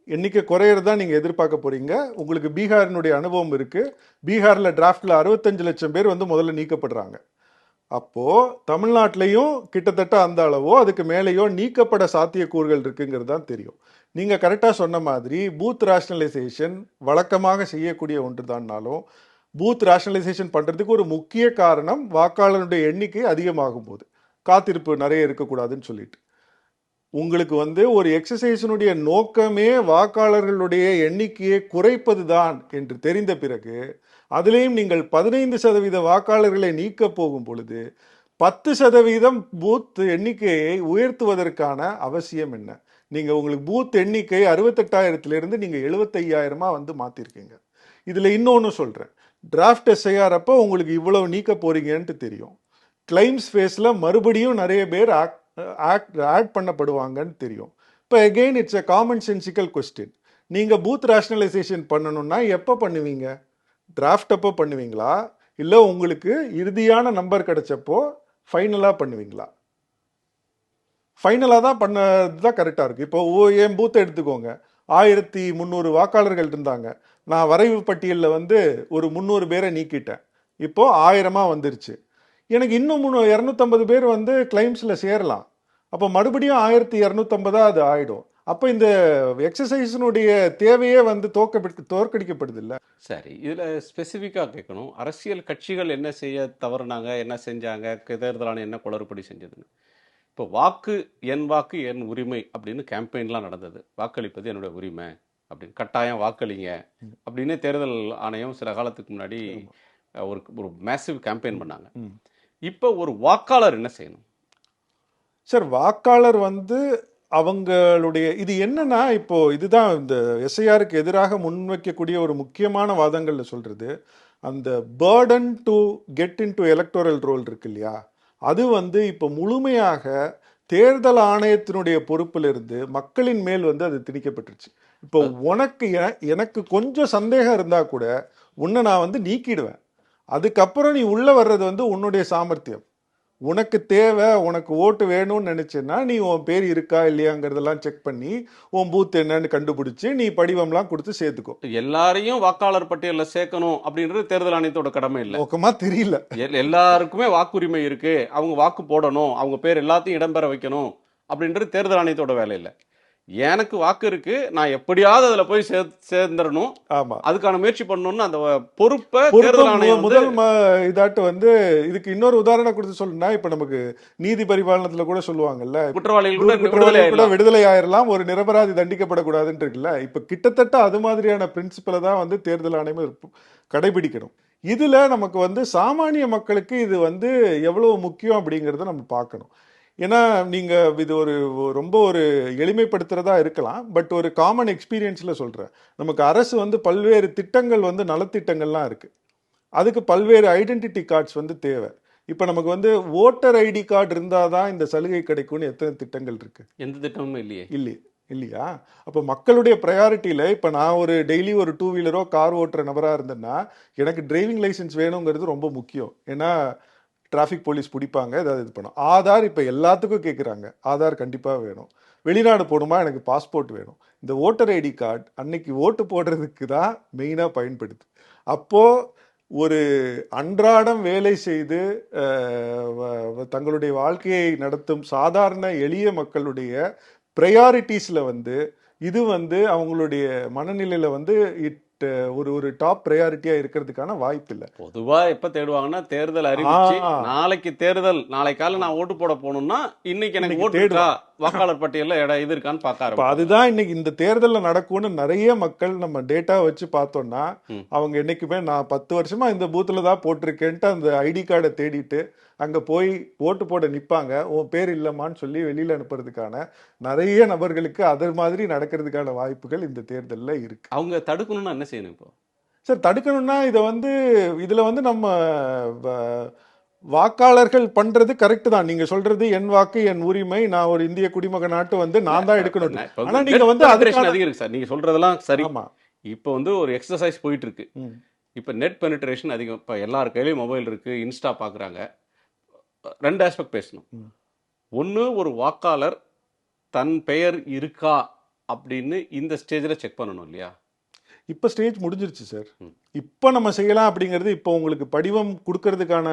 எண்ணிக்கை குறையிறதா நீங்கள் எதிர்பார்க்க போறீங்க. உங்களுக்கு பீகாரினுடைய அனுபவம் இருக்கு. பீகாரில் டிராஃப்டில் 65 லட்சம் பேர் வந்து முதல்ல நீக்கப்படுறாங்க. அப்போது தமிழ்நாட்டிலையும் கிட்டத்தட்ட அந்த அளவோ அதுக்கு மேலேயோ நீக்கப்பட சாத்தியக்கூறுகள் இருக்குங்கிறது தான் தெரியும். நீங்கள் கரெக்டாக சொன்ன மாதிரி பூத் ரேஷனலைசேஷன் வழக்கமாக செய்யக்கூடிய ஒன்று தான்னாலும் பூத் ரேஷனலைசேஷன் பண்ணுறதுக்கு ஒரு முக்கிய காரணம் வாக்காளருடைய எண்ணிக்கை அதிகமாகும் போது காத்திருப்பு நிறைய இருக்கக்கூடாதுன்னு சொல்லிட்டு, உங்களுக்கு வந்து ஒரு எக்ஸசைஸினுடைய நோக்கமே வாக்காளர்களுடைய எண்ணிக்கையை குறைப்பது தான் என்று தெரிந்த பிறகு அதிலேயும் நீங்கள் 15% வாக்காளர்களை நீக்க போகும் பொழுது 10% பூத் எண்ணிக்கையை உயர்த்துவதற்கான அவசியம் என்ன? நீங்க உங்களுக்கு பூத் எண்ணிக்கை 68,000 நீங்க 75,000 வந்து மாத்திருக்கீங்க. இதுல இன்னொன்னு சொல்றேன், டிராஃப்ட் எஸ்ஐஆர் அப்போ உங்களுக்கு இவ்வளவு நீக்க போறீங்கன்ட்டு தெரியும். கிளைம்ஸ் ஃபேஸில் மறுபடியும் நிறைய பேர் ஆட் பண்ணப்படுவாங்கன்னு தெரியும். இப்போ again it's a common sensical question. நீங்கள் பூத் ரேஷனலைசேஷன் பண்ணணும்னா எப்போ பண்ணுவீங்க? டிராஃப்ட் அப்போ பண்ணுவீங்களா, இல்லை உங்களுக்கு இறுதியான நம்பர் கிடைச்சப்போ ஃபைனலாக பண்ணுவீங்களா? ஃபைனலாக தான் பண்ணது தான் கரெக்டாக இருக்குது. இப்போ என் பூத்தை எடுத்துக்கோங்க, 1300 வாக்காளர்கள் இருந்தாங்க. நான் வரைவு பட்டியலில் வந்து ஒரு 300 பேரை நீக்கிட்டேன். இப்போ 1000 வந்துருச்சு. எனக்கு இன்னும் 250 பேர் வந்து கிளைம்ஸில் சேரலாம். அப்போ மறுபடியும் 1250 அது ஆயிடும். அப்போ இந்த எக்ஸசைஸினுடைய தேவையே வந்து தோற்கடிக்கப்படுது இல்லை. சரி, இதில் ஸ்பெசிஃபிக்காக கேட்கணும், அரசியல் கட்சிகள் என்ன செய்ய தவறுனாங்க, என்ன செஞ்சாங்க, தேர்தலான என்ன குளறுபடி செஞ்சதுன்னு. இப்போ வாக்கு என் வாக்கு என் உரிமை அப்படின்னு கேம்பெயின்லாம் நடந்தது. வாக்களிப்பது என்னுடைய உரிமை அப்படின்னு, கட்டாயம் வாக்களிங்க அப்படின்னு தேர்தல் ஆணையம் சில காலத்துக்கு முன்னாடி ஒரு ஒரு மேசிவ் கேம்பெயின் பண்ணாங்க. இப்போ ஒரு வாக்காளர் என்ன செய்யணும் சார்? வாக்காளர் வந்து அவங்களுடைய இது என்னன்னா, இப்போ இதுதான் இந்த எஸ்ஐஆருக்கு எதிராக முன்வைக்கக்கூடிய ஒரு முக்கியமான வாதங்கள்ல சொல்றது, அந்த burden to get in to electoral role இருக்கு இல்லையா, அது வந்து இப்போ முழுமையாக தேர்தல் ஆணையத்தினுடைய பொறுப்பிலிருந்து மக்களின் மேல் வந்து அது திணிக்கப்பட்டுருச்சு. இப்போ உனக்கு எனக்கு கொஞ்சம் சந்தேகம் இருந்தா கூட உன்னை நான் வந்து நீக்கிடுவேன். அதுக்கப்புறம் நீ உள்ள வர்றது வந்து உன்னுடைய சாமர்த்தியம். உனக்கு தேவை, உனக்கு ஓட்டு வேணும்னு நினைச்சேன்னா நீ உன் பேர் இருக்கா இல்லையாங்கிறதெல்லாம் செக் பண்ணி உன் பூத் என்னன்னு கண்டுபிடிச்சு நீ படிவம்லாம் கொடுத்து சேர்த்துக்கோ. எல்லாரையும் வாக்காளர் பட்டியலில் சேர்க்கணும் அப்படின்றது தேர்தல் ஆணையத்தோட கடமை இல்லை. நோக்கமா தெரியல. எல்லாருக்குமே வாக்குரிமை இருக்கு, அவங்க வாக்கு போடணும், அவங்க பேர் எல்லாத்தையும் இடம்பெற வைக்கணும் அப்படின்றது தேர்தல் ஆணையத்தோட வேலை இல்லை. எனக்கு வாக்கு இருக்கு, நான் எப்படியாவது அதுல போய் சேர்ந்துடணும், ஆமா, அதுக்கான முயற்சி பண்ணணும்னு அந்த பொறுப்பை தேர்தல் ஆணையம் முதல் இதாட்டு வந்து இதுக்கு இன்னொரு உதாரணம் கொடுத்து சொல்லணும்னா, இப்ப நமக்கு நீதி பரிபாலனத்துல கூட சொல்லுவாங்கல்ல, குற்றவாளிகள் கூட விடுதலை ஆயிரலாம், ஒரு நிரபராதி தண்டிக்கப்படக்கூடாதுன்னு இருக்குல்ல. இப்ப கிட்டத்தட்ட அது மாதிரியான பிரின்சிபலை தான் வந்து தேர்தல் ஆணையம் கடைபிடிக்கணும். இதுல நமக்கு வந்து சாமானிய மக்களுக்கு இது வந்து எவ்வளவு முக்கியம் அப்படிங்கறத நம்ம பார்க்கணும். ஏன்னா நீங்க இது ஒரு ரொம்ப ஒரு எளிமைப்படுத்துறதா இருக்கலாம், பட் ஒரு காமன் எக்ஸ்பீரியன்ஸ்ல சொல்றேன். நமக்கு அரசு வந்து பல்வேறு திட்டங்கள் வந்து நலத்திட்டங்கள்லாம் இருக்கு, அதுக்கு பல்வேறு ஐடென்டிட்டி கார்ட்ஸ் வந்து தேவை. இப்ப நமக்கு வந்து ஓட்டர் ஐடி கார்டு இருந்தாதான் இந்த சலுகை கிடைக்கும்னு எத்தனை திட்டங்கள் இருக்கு? எந்த திட்டமும் இல்லையே. இல்லையா? அப்போ மக்களுடைய ப்ரையாரிட்டியில இப்போ நான் ஒரு டெய்லி ஒரு 2 வீலரோ கார் ஓட்டுற நபராக இருந்தேன்னா எனக்கு டிரைவிங் லைசன்ஸ் வேணுங்கிறது ரொம்ப முக்கியம். ஏன்னா டிராஃபிக் போலீஸ் பிடிப்பாங்க, ஏதாவது இது பண்ணும். ஆதார் இப்போ எல்லாத்துக்கும் கேட்குறாங்க, ஆதார் கண்டிப்பாக வேணும். வெளிநாடு போகணுமா, எனக்கு பாஸ்போர்ட் வேணும். இந்த ஓட்டர் ஐடி கார்டு அன்னைக்கு ஓட்டு போடுறதுக்கு தான் மெயினாக பயன்படுது. அப்போது ஒரு அன்றாடம் வேலை செய்து தங்களுடைய வாழ்க்கையை நடத்தும் சாதாரண எளிய மக்களுடைய ப்ரையாரிட்டிஸில் வந்து இது வந்து அவங்களுடைய மனநிலையில் வந்து ஒரு டாப் ப்ரையாரிட்டியா இருக்கிறதுக்கான வாய்ப்பு இல்லை. பொதுவா எப்ப தேடுவாங்கன்னா தேர்தல் அறிவிச்சு நாளைக்கு தேர்தல், நாளை காலையில் நான் ஓட்டு போட போகணும்னா இன்னைக்கு எனக்கு ஓட்டு இருக்கா, வாக்காளர் பட்டியலில் இடம் இது இருக்கான்னு பார்க்க. அதுதான் இன்னைக்கு இந்த தேர்தலில் நடக்கும்னு நிறைய மக்கள் நம்ம டேட்டா வச்சு பார்த்தோம்னா அவங்க என்னைக்குமே நான் 10 வருஷமா இந்த பூத்துல தான் போட்டிருக்கேன்ட்டு அந்த ஐடி கார்டை தேடிட்டு அங்க போய் ஓட்டு போட நிப்பாங்க. உன் பேர் இல்லமான்னு சொல்லி வெளியில அனுப்புறதுக்கான நிறைய நபர்களுக்கு அது மாதிரி நடக்கிறதுக்கான வாய்ப்புகள் இந்த தேர்தலில் இருக்கு. அவங்க தடுக்கணும்னா என்ன செய்யணும் இப்போ? சார், தடுக்கணும்னா இதை வந்து இதுல வந்து நம்ம வாக்காளர்கள் பண்றது கரெக்ட் தான். நீங்க சொல்றது என் வாக்கு என் உரிமை, நான் ஒரு இந்திய குடிமகனாட்டு வந்து நான் தான் எடுக்கணும். ஆனா நீங்க வந்து அதிகம் இருக்கு சார், நீங்க சொல்றதெல்லாம் சரி. இப்போ வந்து ஒரு எக்ஸசைஸ் போயிட்டு இருக்கு. இப்போ நெட் பெனிட்ரேஷன் அதிகம். இப்போ எல்லார் கையிலையும் மொபைல் இருக்கு, இன்ஸ்டா பாக்குறாங்க. 2 ஆஸ்பெக்ட் பேசணும். ஒன்று, ஒரு வாக்காளர் தன் பெயர் இருக்கா அப்படின்னு இந்த ஸ்டேஜில் செக் பண்ணணும் இல்லையா? இப்போ ஸ்டேஜ் முடிஞ்சிருச்சு சார். இப்போ நம்ம செய்யலாம் அப்படிங்கிறது, இப்போ உங்களுக்கு படிவம் கொடுக்கறதுக்கான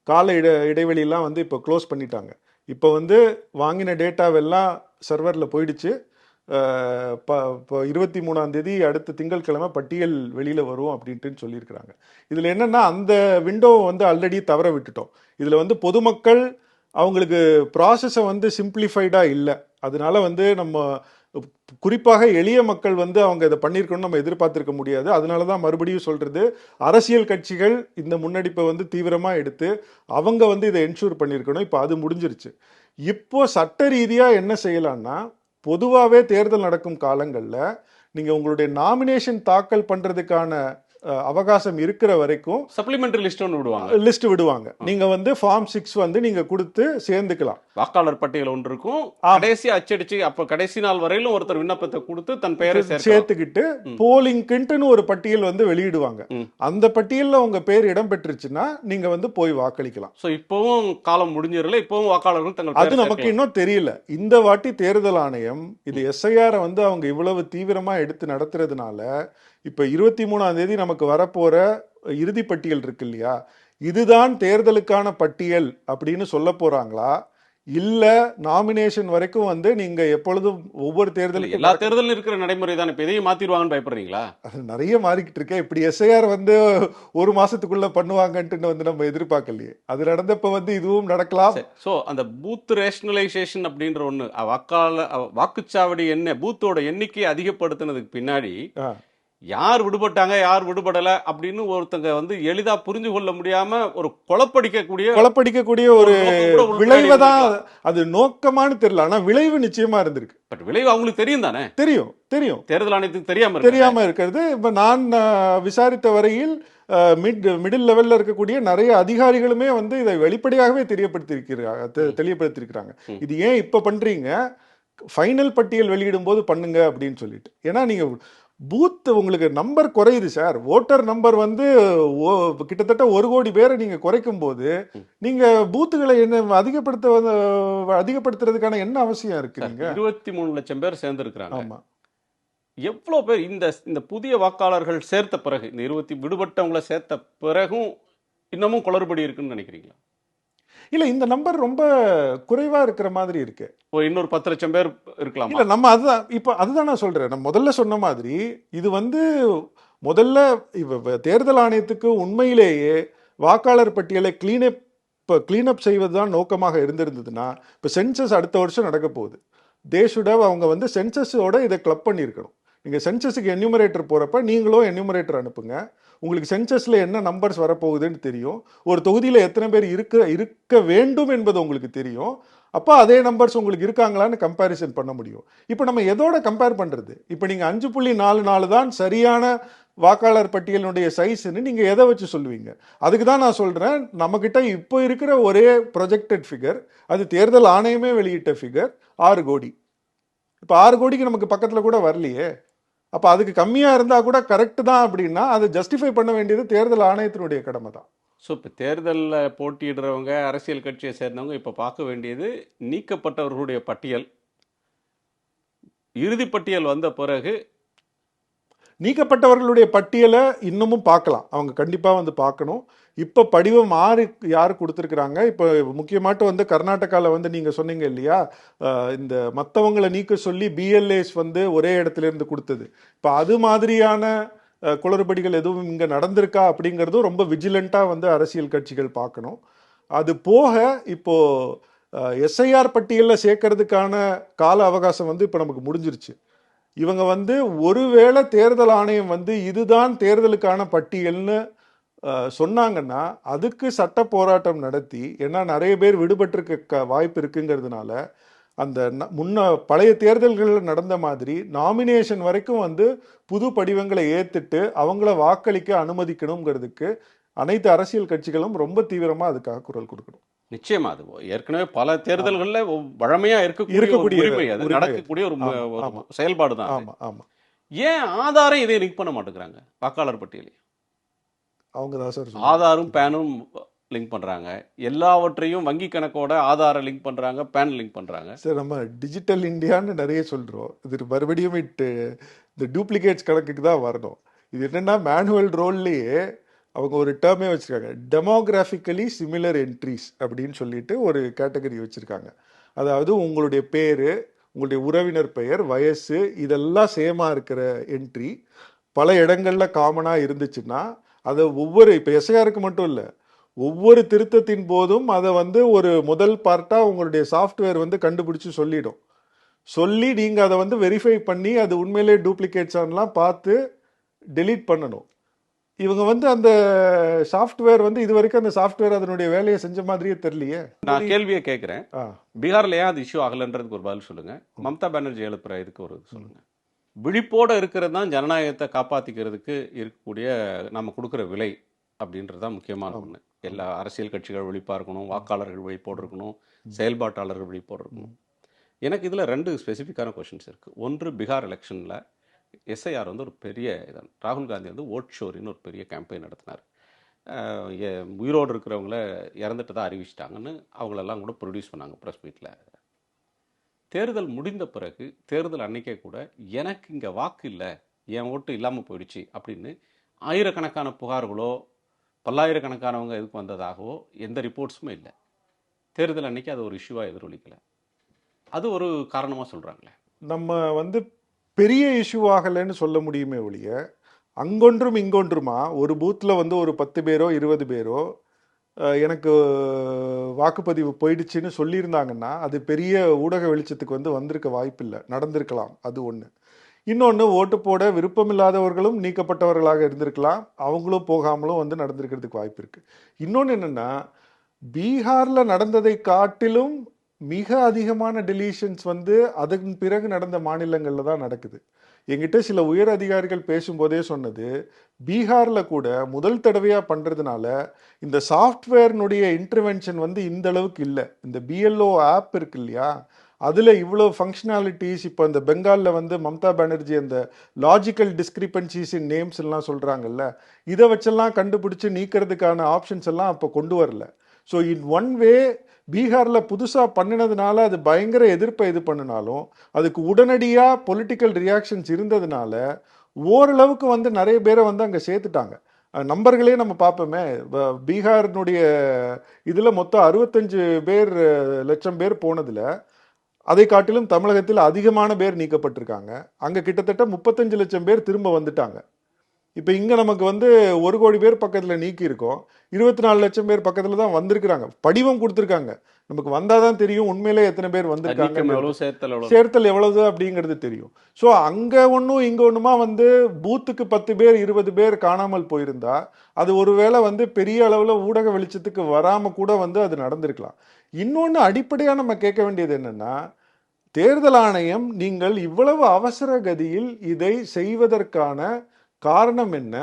கால இடைவெளியெல்லாம் வந்து இப்போ க்ளோஸ் பண்ணிட்டாங்க. இப்போ வந்து வாங்கின டேட்டாவெல்லாம் சர்வரில் போயிடுச்சு. இப்போ 23ஆம் தேதி அடுத்த திங்கட்கிழமை பட்டியல் வெளியில் வரும் அப்படின்ட்டு சொல்லியிருக்கிறாங்க. இதில் என்னென்னா அந்த விண்டோவை வந்து ஆல்ரெடி தவற விட்டுட்டோம். இதில் வந்து பொதுமக்கள் அவங்களுக்கு ப்ராசஸை வந்து சிம்பிளிஃபைடாக இல்லை. அதனால வந்து நம்ம குறிப்பாக எளிய மக்கள் வந்து அவங்க இதை பண்ணியிருக்கணும்னு நம்ம எதிர்பார்த்திருக்க முடியாது. அதனால தான் மறுபடியும் சொல்றது, அரசியல் கட்சிகள் இந்த முன்னெடுப்பை வந்து தீவிரமாக எடுத்து அவங்க வந்து இதை என்ஷூர் பண்ணியிருக்கணும். இப்போ அது முடிஞ்சிருச்சு. இப்போ சட்ட ரீதியாக என்ன செய்யலாம்னா, பொதுவாகவே தேர்தல் நடக்கும் காலங்களில் நீங்கள் உங்களுடைய நாமினேஷன் தாக்கல் பண்ணுறதுக்கான அவகாசம் இருக்கிற வரைக்கும் சப்ளிமெண்டரி லிஸ்ட் விடுவாங்க. நீங்க வந்து ஃபார்ம் 6 வந்து நீங்க கொடுத்து சேர்ந்துக்கலாம். வாக்காளர் பட்டியல் ஒன்று இருக்கும், கடைசி அச்சடிச்சு அப்ப கடைசி நாள் வரையிலும் ஒருத்தர் விண்ணப்பத்தை கொடுத்து தன் பெயரை சேர்த்துக்கிட்டு போலிங்க்குன்னு ஒரு பட்டியல் வந்து வெளியிடுவாங்க. அந்த பட்டியல்ல உங்க பேர் இடம் பெற்றுச்சுன்னா நீங்க வந்து போய் வாக்களிக்கலாம். சோ இப்பவும் காலம் முடிஞ்சிரல, இப்பவும் வாக்காளர்கள் தங்கள் அது நமக்கு இன்னும் தெரியல. இந்த வாட்டி தேர்தல் ஆணையம் இது எஸ்ஐஆர் வந்து அவங்க இவ்வளவு தீவிரமா எடுத்து நடத்துறதுனால இப்ப 23ஆம் தேதி நமக்கு வரப்போற இறுதி பட்டியல் இருக்கு இல்லையா, இதுதான் தேர்தலுக்கான பட்டியல் அப்படின்னு சொல்ல போறாங்களா, இல்ல நாமினேஷன் வரைக்கும் வந்து நீங்க எப்பொழுதும் ஒவ்வொரு தேர்தலுக்கும் எல்லா தேர்தலும் இருக்கிற நடைமுறை தானே. இப்ப இதையும் மாத்திடுவாங்கன்னு பயப்படுறீங்களா? நிறைய மாறிக்கிட்டு இருக்கேன். இப்படி எஸ்ஐஆர் வந்து ஒரு மாசத்துக்குள்ள பண்ணுவாங்கன்ட்டு வந்து நம்ம எதிர்பார்க்கலையே. அது நடந்தப்ப வந்து இதுவும் நடக்கலாம். சோ அந்த பூத் ரேஷனலைசேஷன் அப்படின்ற ஒண்ணு வாக்குச்சாவடி பூத்தோட எண்ணிக்கையை அதிகப்படுத்தினதுக்கு பின்னாடி யார் விடுபட்டாங்க யார் விடுபடல அப்படின்னு ஒருத்தங்க வந்து எளிதா புரிஞ்சு கொள்ள முடியாம ஒரு குழப்படிக்கக்கூடிய ஒரு விளைவை தான் அது நோக்கமானு தெரியல. ஆனா விளைவு நிச்சயமா இருந்திருக்கு. பட் விளைவு அவங்களுக்கு தெரியும் தானே. தெரியும். தேர்தல் ஆணையத்துக்கு தெரியாம இருக்கிறது. இப்ப நான் விசாரித்த வரையில் மிடில் லெவல்ல இருக்கக்கூடிய நிறைய அதிகாரிகளுமே வந்து இதை வெளிப்படையாகவே தெளிவுபடுத்திருக்கிறாங்க. இது ஏன் இப்ப பண்றீங்க, ஃபைனல் பட்டியல் வெளியிடும் போது பண்ணுங்க அப்படின்னு சொல்லிட்டு. ஏன்னா நீங்க பூத் உங்களுக்கு நம்பர் குறையுது சார். ஓட்டர் நம்பர் வந்து கிட்டத்தட்ட 1 கோடி பேரை நீங்க குறைக்கும் போது நீங்க பூத்துகளை என்ன அதிகப்படுத்துறதுக்கான என்ன அவசியம் இருக்கு? நீங்க 23 லட்சம் பேர் சேர்ந்திருக்கிறாங்க. ஆமா. எவ்வளவு பேர் இந்த புதிய வாக்காளர்கள் சேர்த்த பிறகு, இந்த 20 விடுபட்டவங்களை சேர்த்த பிறகும் இன்னமும் குளறுபடி இருக்குன்னு நினைக்கிறீங்களா? இல்ல, இந்த நம்பர் ரொம்ப குறைவா இருக்கிற மாதிரி இருக்கு. இன்னொரு 10 லட்சம் பேர் இருக்கலாம். இல்ல, நம்ம அதுதான் நான் சொல்றேன். நான் முதல்ல சொன்ன மாதிரி இது வந்து முதல்ல தேர்தல் ஆணையத்துக்கு உண்மையிலேயே வாக்காளர் பட்டியலை கிளீனப் செய்வதுதான் நோக்கமாக இருந்திருந்ததுன்னா, இப்ப சென்சஸ் அடுத்த வருஷம் நடக்க போகுது. அவங்க வந்து சென்சஸோட இதை கிளப் பண்ணியிருக்கணும். நீங்க சென்சஸுக்கு என்யூமரேட்டர் போறப்ப நீங்களும் என்யூமரேட்டர் அனுப்புங்க. உங்களுக்கு சென்சஸ்ல என்ன நம்பர்ஸ் வரப்போகுதுன்னு தெரியும். ஒரு தொகுதியில எத்தனை பேர் இருக்க வேண்டும் என்பது உங்களுக்கு தெரியும். அப்போ அதே நம்பர்ஸ் உங்களுக்கு இருக்காங்களான்னு கம்பேரிசன் பண்ண முடியும். இப்போ நம்ம எதோட கம்பேர் பண்றது? இப்போ நீங்க 5.44 தான் சரியான வாக்காளர் பட்டியலுடைய சைஸ்ன்னு நீங்க எதை வச்சு சொல்லுவீங்க? அதுக்கு தான் நான் சொல்றேன், நம்ம கிட்ட இப்போ இருக்கிற ஒரே ப்ரொஜெக்டட் ஃபிகர், அது தேர்தல் ஆணையமே வெளியிட்ட ஃபிகர் 6 கோடி. இப்போ 6 கோடிக்கு நமக்கு பக்கத்துல கூட வரலையே. அப்ப அதுக்கு கம்மியா இருந்தா கூட கரெக்ட் தான் அப்படின்னா அதை ஜஸ்டிஃபை பண்ண வேண்டியது தேர்தல் ஆணையத்தினுடைய கடமை தான். ஸோ இப்போ தேர்தலில் போட்டியிடுறவங்க, அரசியல் கட்சியை சேர்ந்தவங்க இப்போ பார்க்க வேண்டியது நீக்கப்பட்டவர்களுடைய பட்டியல். இறுதி பட்டியல் வந்த பிறகு நீக்கப்பட்டவர்களுடைய பட்டியலை இன்னமும் பார்க்கலாம். அவங்க கண்டிப்பா வந்து பார்க்கணும். இப்ப படிவம் யாரு கொடுத்துருக்குறாங்க. இப்ப முக்கியமாட்டு வந்து கர்நாடகாவில் வந்து நீங்க சொன்னீங்க இல்லையா, இந்த மற்றவங்களை நீக்க சொல்லி பிஎல்ஏஸ் வந்து ஒரே இடத்துல இருந்து கொடுத்தது. இப்ப அது மாதிரியான குளறுபடிகள் எதுவும் இங்க நடந்திருக்கா அப்படிங்கிறதும் ரொம்ப விஜிலண்டா வந்து அரசியல் கட்சிகள் பார்க்கணும். அது போக இப்போ எஸ்ஐஆர் பட்டியலில் சேர்க்கறதுக்கான கால அவகாசம் வந்து இப்போ நமக்கு முடிஞ்சிருச்சு. இவங்க வந்து ஒருவேளை தேர்தல் ஆணையம் வந்து இதுதான் தேர்தலுக்கான பட்டியல்னு சொன்னாங்கன்னா அதுக்கு சட்ட போராட்டம் நடத்தி, ஏன்னா நிறைய பேர் விடுபட்டிருக்க வாய்ப்பு இருக்குங்கிறதுனால அந்த பழைய தேர்தல்களில் நடந்த மாதிரி நாமினேஷன் வரைக்கும் வந்து புது படிவங்களை ஏத்துட்டு அவங்கள வாக்களிக்க அனுமதிக்கணுங்கிறதுக்கு அனைத்து அரசியல் கட்சிகளும் ரொம்ப தீவிரமா அதுக்காக குரல் கொடுக்கணும். நிச்சயமா அது ஏற்கனவே பல தேர்தல்களில் வழமையா நடக்கக்கூடிய ஒரு செயல்பாடு தான். ஆமா ஆமா. ஏன் ஆதாரம் இதை லிங்க் பண்ண மாட்டேங்கிறாங்க வாக்காளர் பட்டியலையும்? அவங்க தான் சார் ஆதாரும் பேனும் லிங்க் பண்றாங்க. எல்லாவற்றையும் வங்கி கணக்கோட ஆதார லிங்க் பண்றாங்க, பேன் லிங்க் பண்றாங்க. சார் நம்ம டிஜிட்டல் இந்தியான்னு நிறைய சொல்றோம். இது மறுபடியும் இந்த டூப்ளிகேட்ஸ் கணக்குக்கு தான் வரணும். இது என்னன்னா மேனுவல் ரோல்லையே அவங்க ஒரு டேர்மே வச்சிருக்காங்க, டெமோகிராஃபிக்கலி சிமிலர் என்ட்ரிஸ் அப்படின்னு சொல்லிட்டு ஒரு கேட்டகரி வச்சிருக்காங்க. அதாவது உங்களுடைய பேரு, உங்களுடைய உறவினர் பெயர், வயசு இதெல்லாம் சேமா இருக்கிற என்ட்ரி பல இடங்கள்ல காமனா இருந்துச்சுன்னா அதை இப்போ எஸ்ஐஆருக்கு மட்டும் இல்லை, ஒவ்வொரு திருத்தத்தின் போதும் அதை வந்து ஒரு முதல் பார்ட்டா உங்களுடைய சாஃப்ட்வேர் வந்து கண்டுபிடிச்சு சொல்லி நீங்க அதை வந்து வெரிஃபை பண்ணி அது உண்மையிலே டூப்ளிகேட்ஸான்லாம் பார்த்து டெலீட் பண்ணணும். இவங்க வந்து அந்த சாஃப்ட்வேர் வந்து இது வரைக்கும் அந்த சாஃப்ட்வேர் அதனுடைய வேலையை செஞ்ச மாதிரியே தெரியலையே. நான் கேள்வியை கேட்கிறேன், பீகார்ல ஏன் அது இஷ்யூ ஆகலன்றதுக்கு ஒரு பதில் சொல்லுங்க. மம்தா பானர்ஜி எழுப்புற இதுக்கு ஒரு சொல்லுங்க. விழிப்போட இருக்கிறது தான் ஜனநாயகத்தை காப்பாத்திக்கிறதுக்கு இருக்கக்கூடிய நம்ம கொடுக்குற விலை அப்படின்றது தான் முக்கியமான ஒண்ணு. எல்லா அரசியல் கட்சிகள் விழிப்பா இருக்கணும், வாக்காளர்கள் விழிப்போடு இருக்கணும், செயல்பாட்டாளர்கள் விழிப்போடு இருக்கணும். எனக்கு இதுல 2 ஸ்பெசிஃபிக்கான கொஸ்டின்ஸ் இருக்கு. ஒன்று, பீகார் எலெக்ஷன்ல எஸ்ஐஆர் வந்து ஒரு பெரிய ராகுல் காந்தி வந்து ஓட் ஷோரின்னு ஒரு பெரிய கேம்பெயின் நடத்தினார். உயிரோடு இருக்கிறவங்கள இறந்துட்டு தான் அறிவிச்சிட்டாங்கன்னு அவங்களெல்லாம் கூட ப்ரொடியூஸ் பண்ணாங்க ப்ரெஸ் மீட்டில். தேர்தல் முடிந்த பிறகு தேர்தல் அன்னைக்கே கூட எனக்கு இங்கே வாக்கு இல்லை, என் ஓட்டு இல்லாமல் போயிடுச்சு அப்படின்னு ஆயிரக்கணக்கான புகார்களோ பல்லாயிரக்கணக்கானவங்க இதுக்கு வந்ததாகவோ எந்த ரிப்போர்ட்ஸுமே இல்லை. தேர்தல் அன்னைக்கு அது ஒரு இஷ்யூவா எதிரொலிக்கல. அது ஒரு காரணமா சொல்றாங்களே. நம்ம வந்து பெரிய இஷ்யூ ஆகலைன்னு சொல்ல முடியுமே ஒழிய, அங்கொன்றும் இங்கொன்றுமா ஒரு பூத்தில் வந்து ஒரு 10 பேரோ 20 பேரோ எனக்கு வாக்குப்பதிவு போயிடுச்சுன்னு சொல்லியிருந்தாங்கன்னா அது பெரிய ஊடக வெளிச்சத்துக்கு வந்து வந்திருக்க வாய்ப்பில்லை, நடந்திருக்கலாம். அது ஒன்று. இன்னொன்று, ஓட்டு போட விருப்பமில்லாதவர்களும் நீக்கப்பட்டவர்களாக இருந்திருக்கலாம், அவங்களும் போகாமலும் வந்து நடந்திருக்கிறதுக்கு வாய்ப்பு இருக்குது. இன்னொன்று என்னென்னா, பீகாரில் நடந்ததை காட்டிலும் மிக அதிகமான டெலீஷன்ஸ் வந்து அதன் பிறகு நடந்த மாநிலங்களில் தான் நடக்குது. எங்கிட்ட சில உயர் அதிகாரிகள் பேசும்போதே சொன்னது, பீகாரில் கூட முதல் தடவையாக பண்ணுறதுனால இந்த சாஃப்ட்வேர்னுடைய இன்டர்வென்ஷன் வந்து இந்த அளவுக்கு இல்லை. இந்த பிஎல்ஓ ஆப் இருக்கு இல்லையா, அதில் இவ்வளோ ஃபங்க்ஷனாலிட்டிஸ், இப்போ இந்த பெங்காலில் வந்து மம்தா பானர்ஜி அந்த லாஜிக்கல் டிஸ்கிரிபன்சிஸ் இன் நேம்ஸ் எல்லாம் சொல்கிறாங்கல்ல, இதை வச்செல்லாம் கண்டுபிடிச்சி நீக்கிறதுக்கான ஆப்ஷன்ஸ் எல்லாம் அப்போ கொண்டு வரல. ஸோ இன் ஒன் வே பீகாரில் புதுசாக பண்ணினதுனால அது பயங்கர எதிர்ப்பை இது பண்ணினாலும் அதுக்கு உடனடியாக பொலிட்டிக்கல் ரியாக்ஷன்ஸ் இருந்ததுனால ஓரளவுக்கு வந்து நிறைய பேரை வந்து அங்கே சேர்த்துட்டாங்க. நம்பர்களே நம்ம பார்ப்போமே, பீகாரினுடைய இதில் மொத்தம் 65 லட்சம் பேர் போனதில் அதை காட்டிலும் தமிழகத்தில் அதிகமான பேர் நீக்கப்பட்டிருக்காங்க. அங்கே கிட்டத்தட்ட 35 லட்சம் பேர் திரும்ப வந்துட்டாங்க. இப்போ இங்கே நமக்கு வந்து 1 கோடி பேர் பக்கத்தில் நீக்கி இருக்கோம், 24 லட்சம் பேர் பக்கத்தில் தான் வந்திருக்கிறாங்க. படிவம் கொடுத்துருக்காங்க, நமக்கு வந்தால் தான் தெரியும் உண்மையிலே எத்தனை பேர் வந்திருக்காங்க, சேர்த்தல் எவ்வளவு அப்படிங்கிறது தெரியும். ஸோ அங்கே ஒன்றும் இங்கே ஒன்றுமா வந்து பூத்துக்கு 10 பேர் 20 பேர் காணாமல் போயிருந்தா அது ஒருவேளை வந்து பெரிய அளவில் ஊடக வெளிச்சத்துக்கு வராமல் கூட வந்து அது நடந்திருக்கலாம். இன்னொன்று அடிப்படையாக நம்ம கேட்க வேண்டியது என்னென்னா, தேர்தல் ஆணையம் நீங்கள் இவ்வளவு அவசர கதியில் இதை செய்வதற்கான காரணம் என்ன?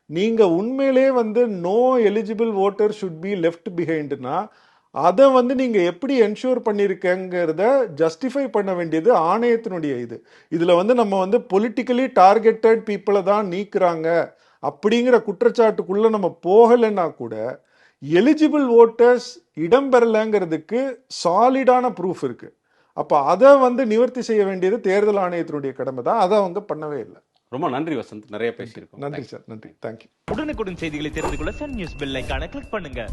நீங்க உண்மையிலே வந்து no eligible voter should be left பிஹைண்ட்னா அதை வந்து நீங்க எப்படி என்ஷூர் பண்ணிருக்கங்கிறத ஜஸ்டிஃபை பண்ண வேண்டியது ஆணையத்தினுடைய இதுல வந்து நம்ம வந்து பொலிட்டிக்கலி டார்கெட்டட் பீப்புளை தான் நீக்குறாங்க அப்படிங்கிற குற்றச்சாட்டுக்குள்ள நம்ம போகலைன்னா கூட எலிஜிபிள் ஓட்டர்ஸ் இடம்பெறலைங்கிறதுக்கு சாலிடான ப்ரூஃப் இருக்கு. அப்போ அதை வந்து நிவர்த்தி செய்ய வேண்டியது தேர்தல் ஆணையத்தினுடைய கடமை தான். அதை அவங்க பண்ணவே இல்லை. ரொம்ப நன்றி வசந்த், நிறைய பேசியிருக்கோம். நன்றி சார், நன்றி, தேங்க்யூ. உடனுக்குடன் செய்திகளை தெரிந்து கொள்ள சன் நியூஸ் பெல் ஐகானை கிளிக் பண்ணுங்க.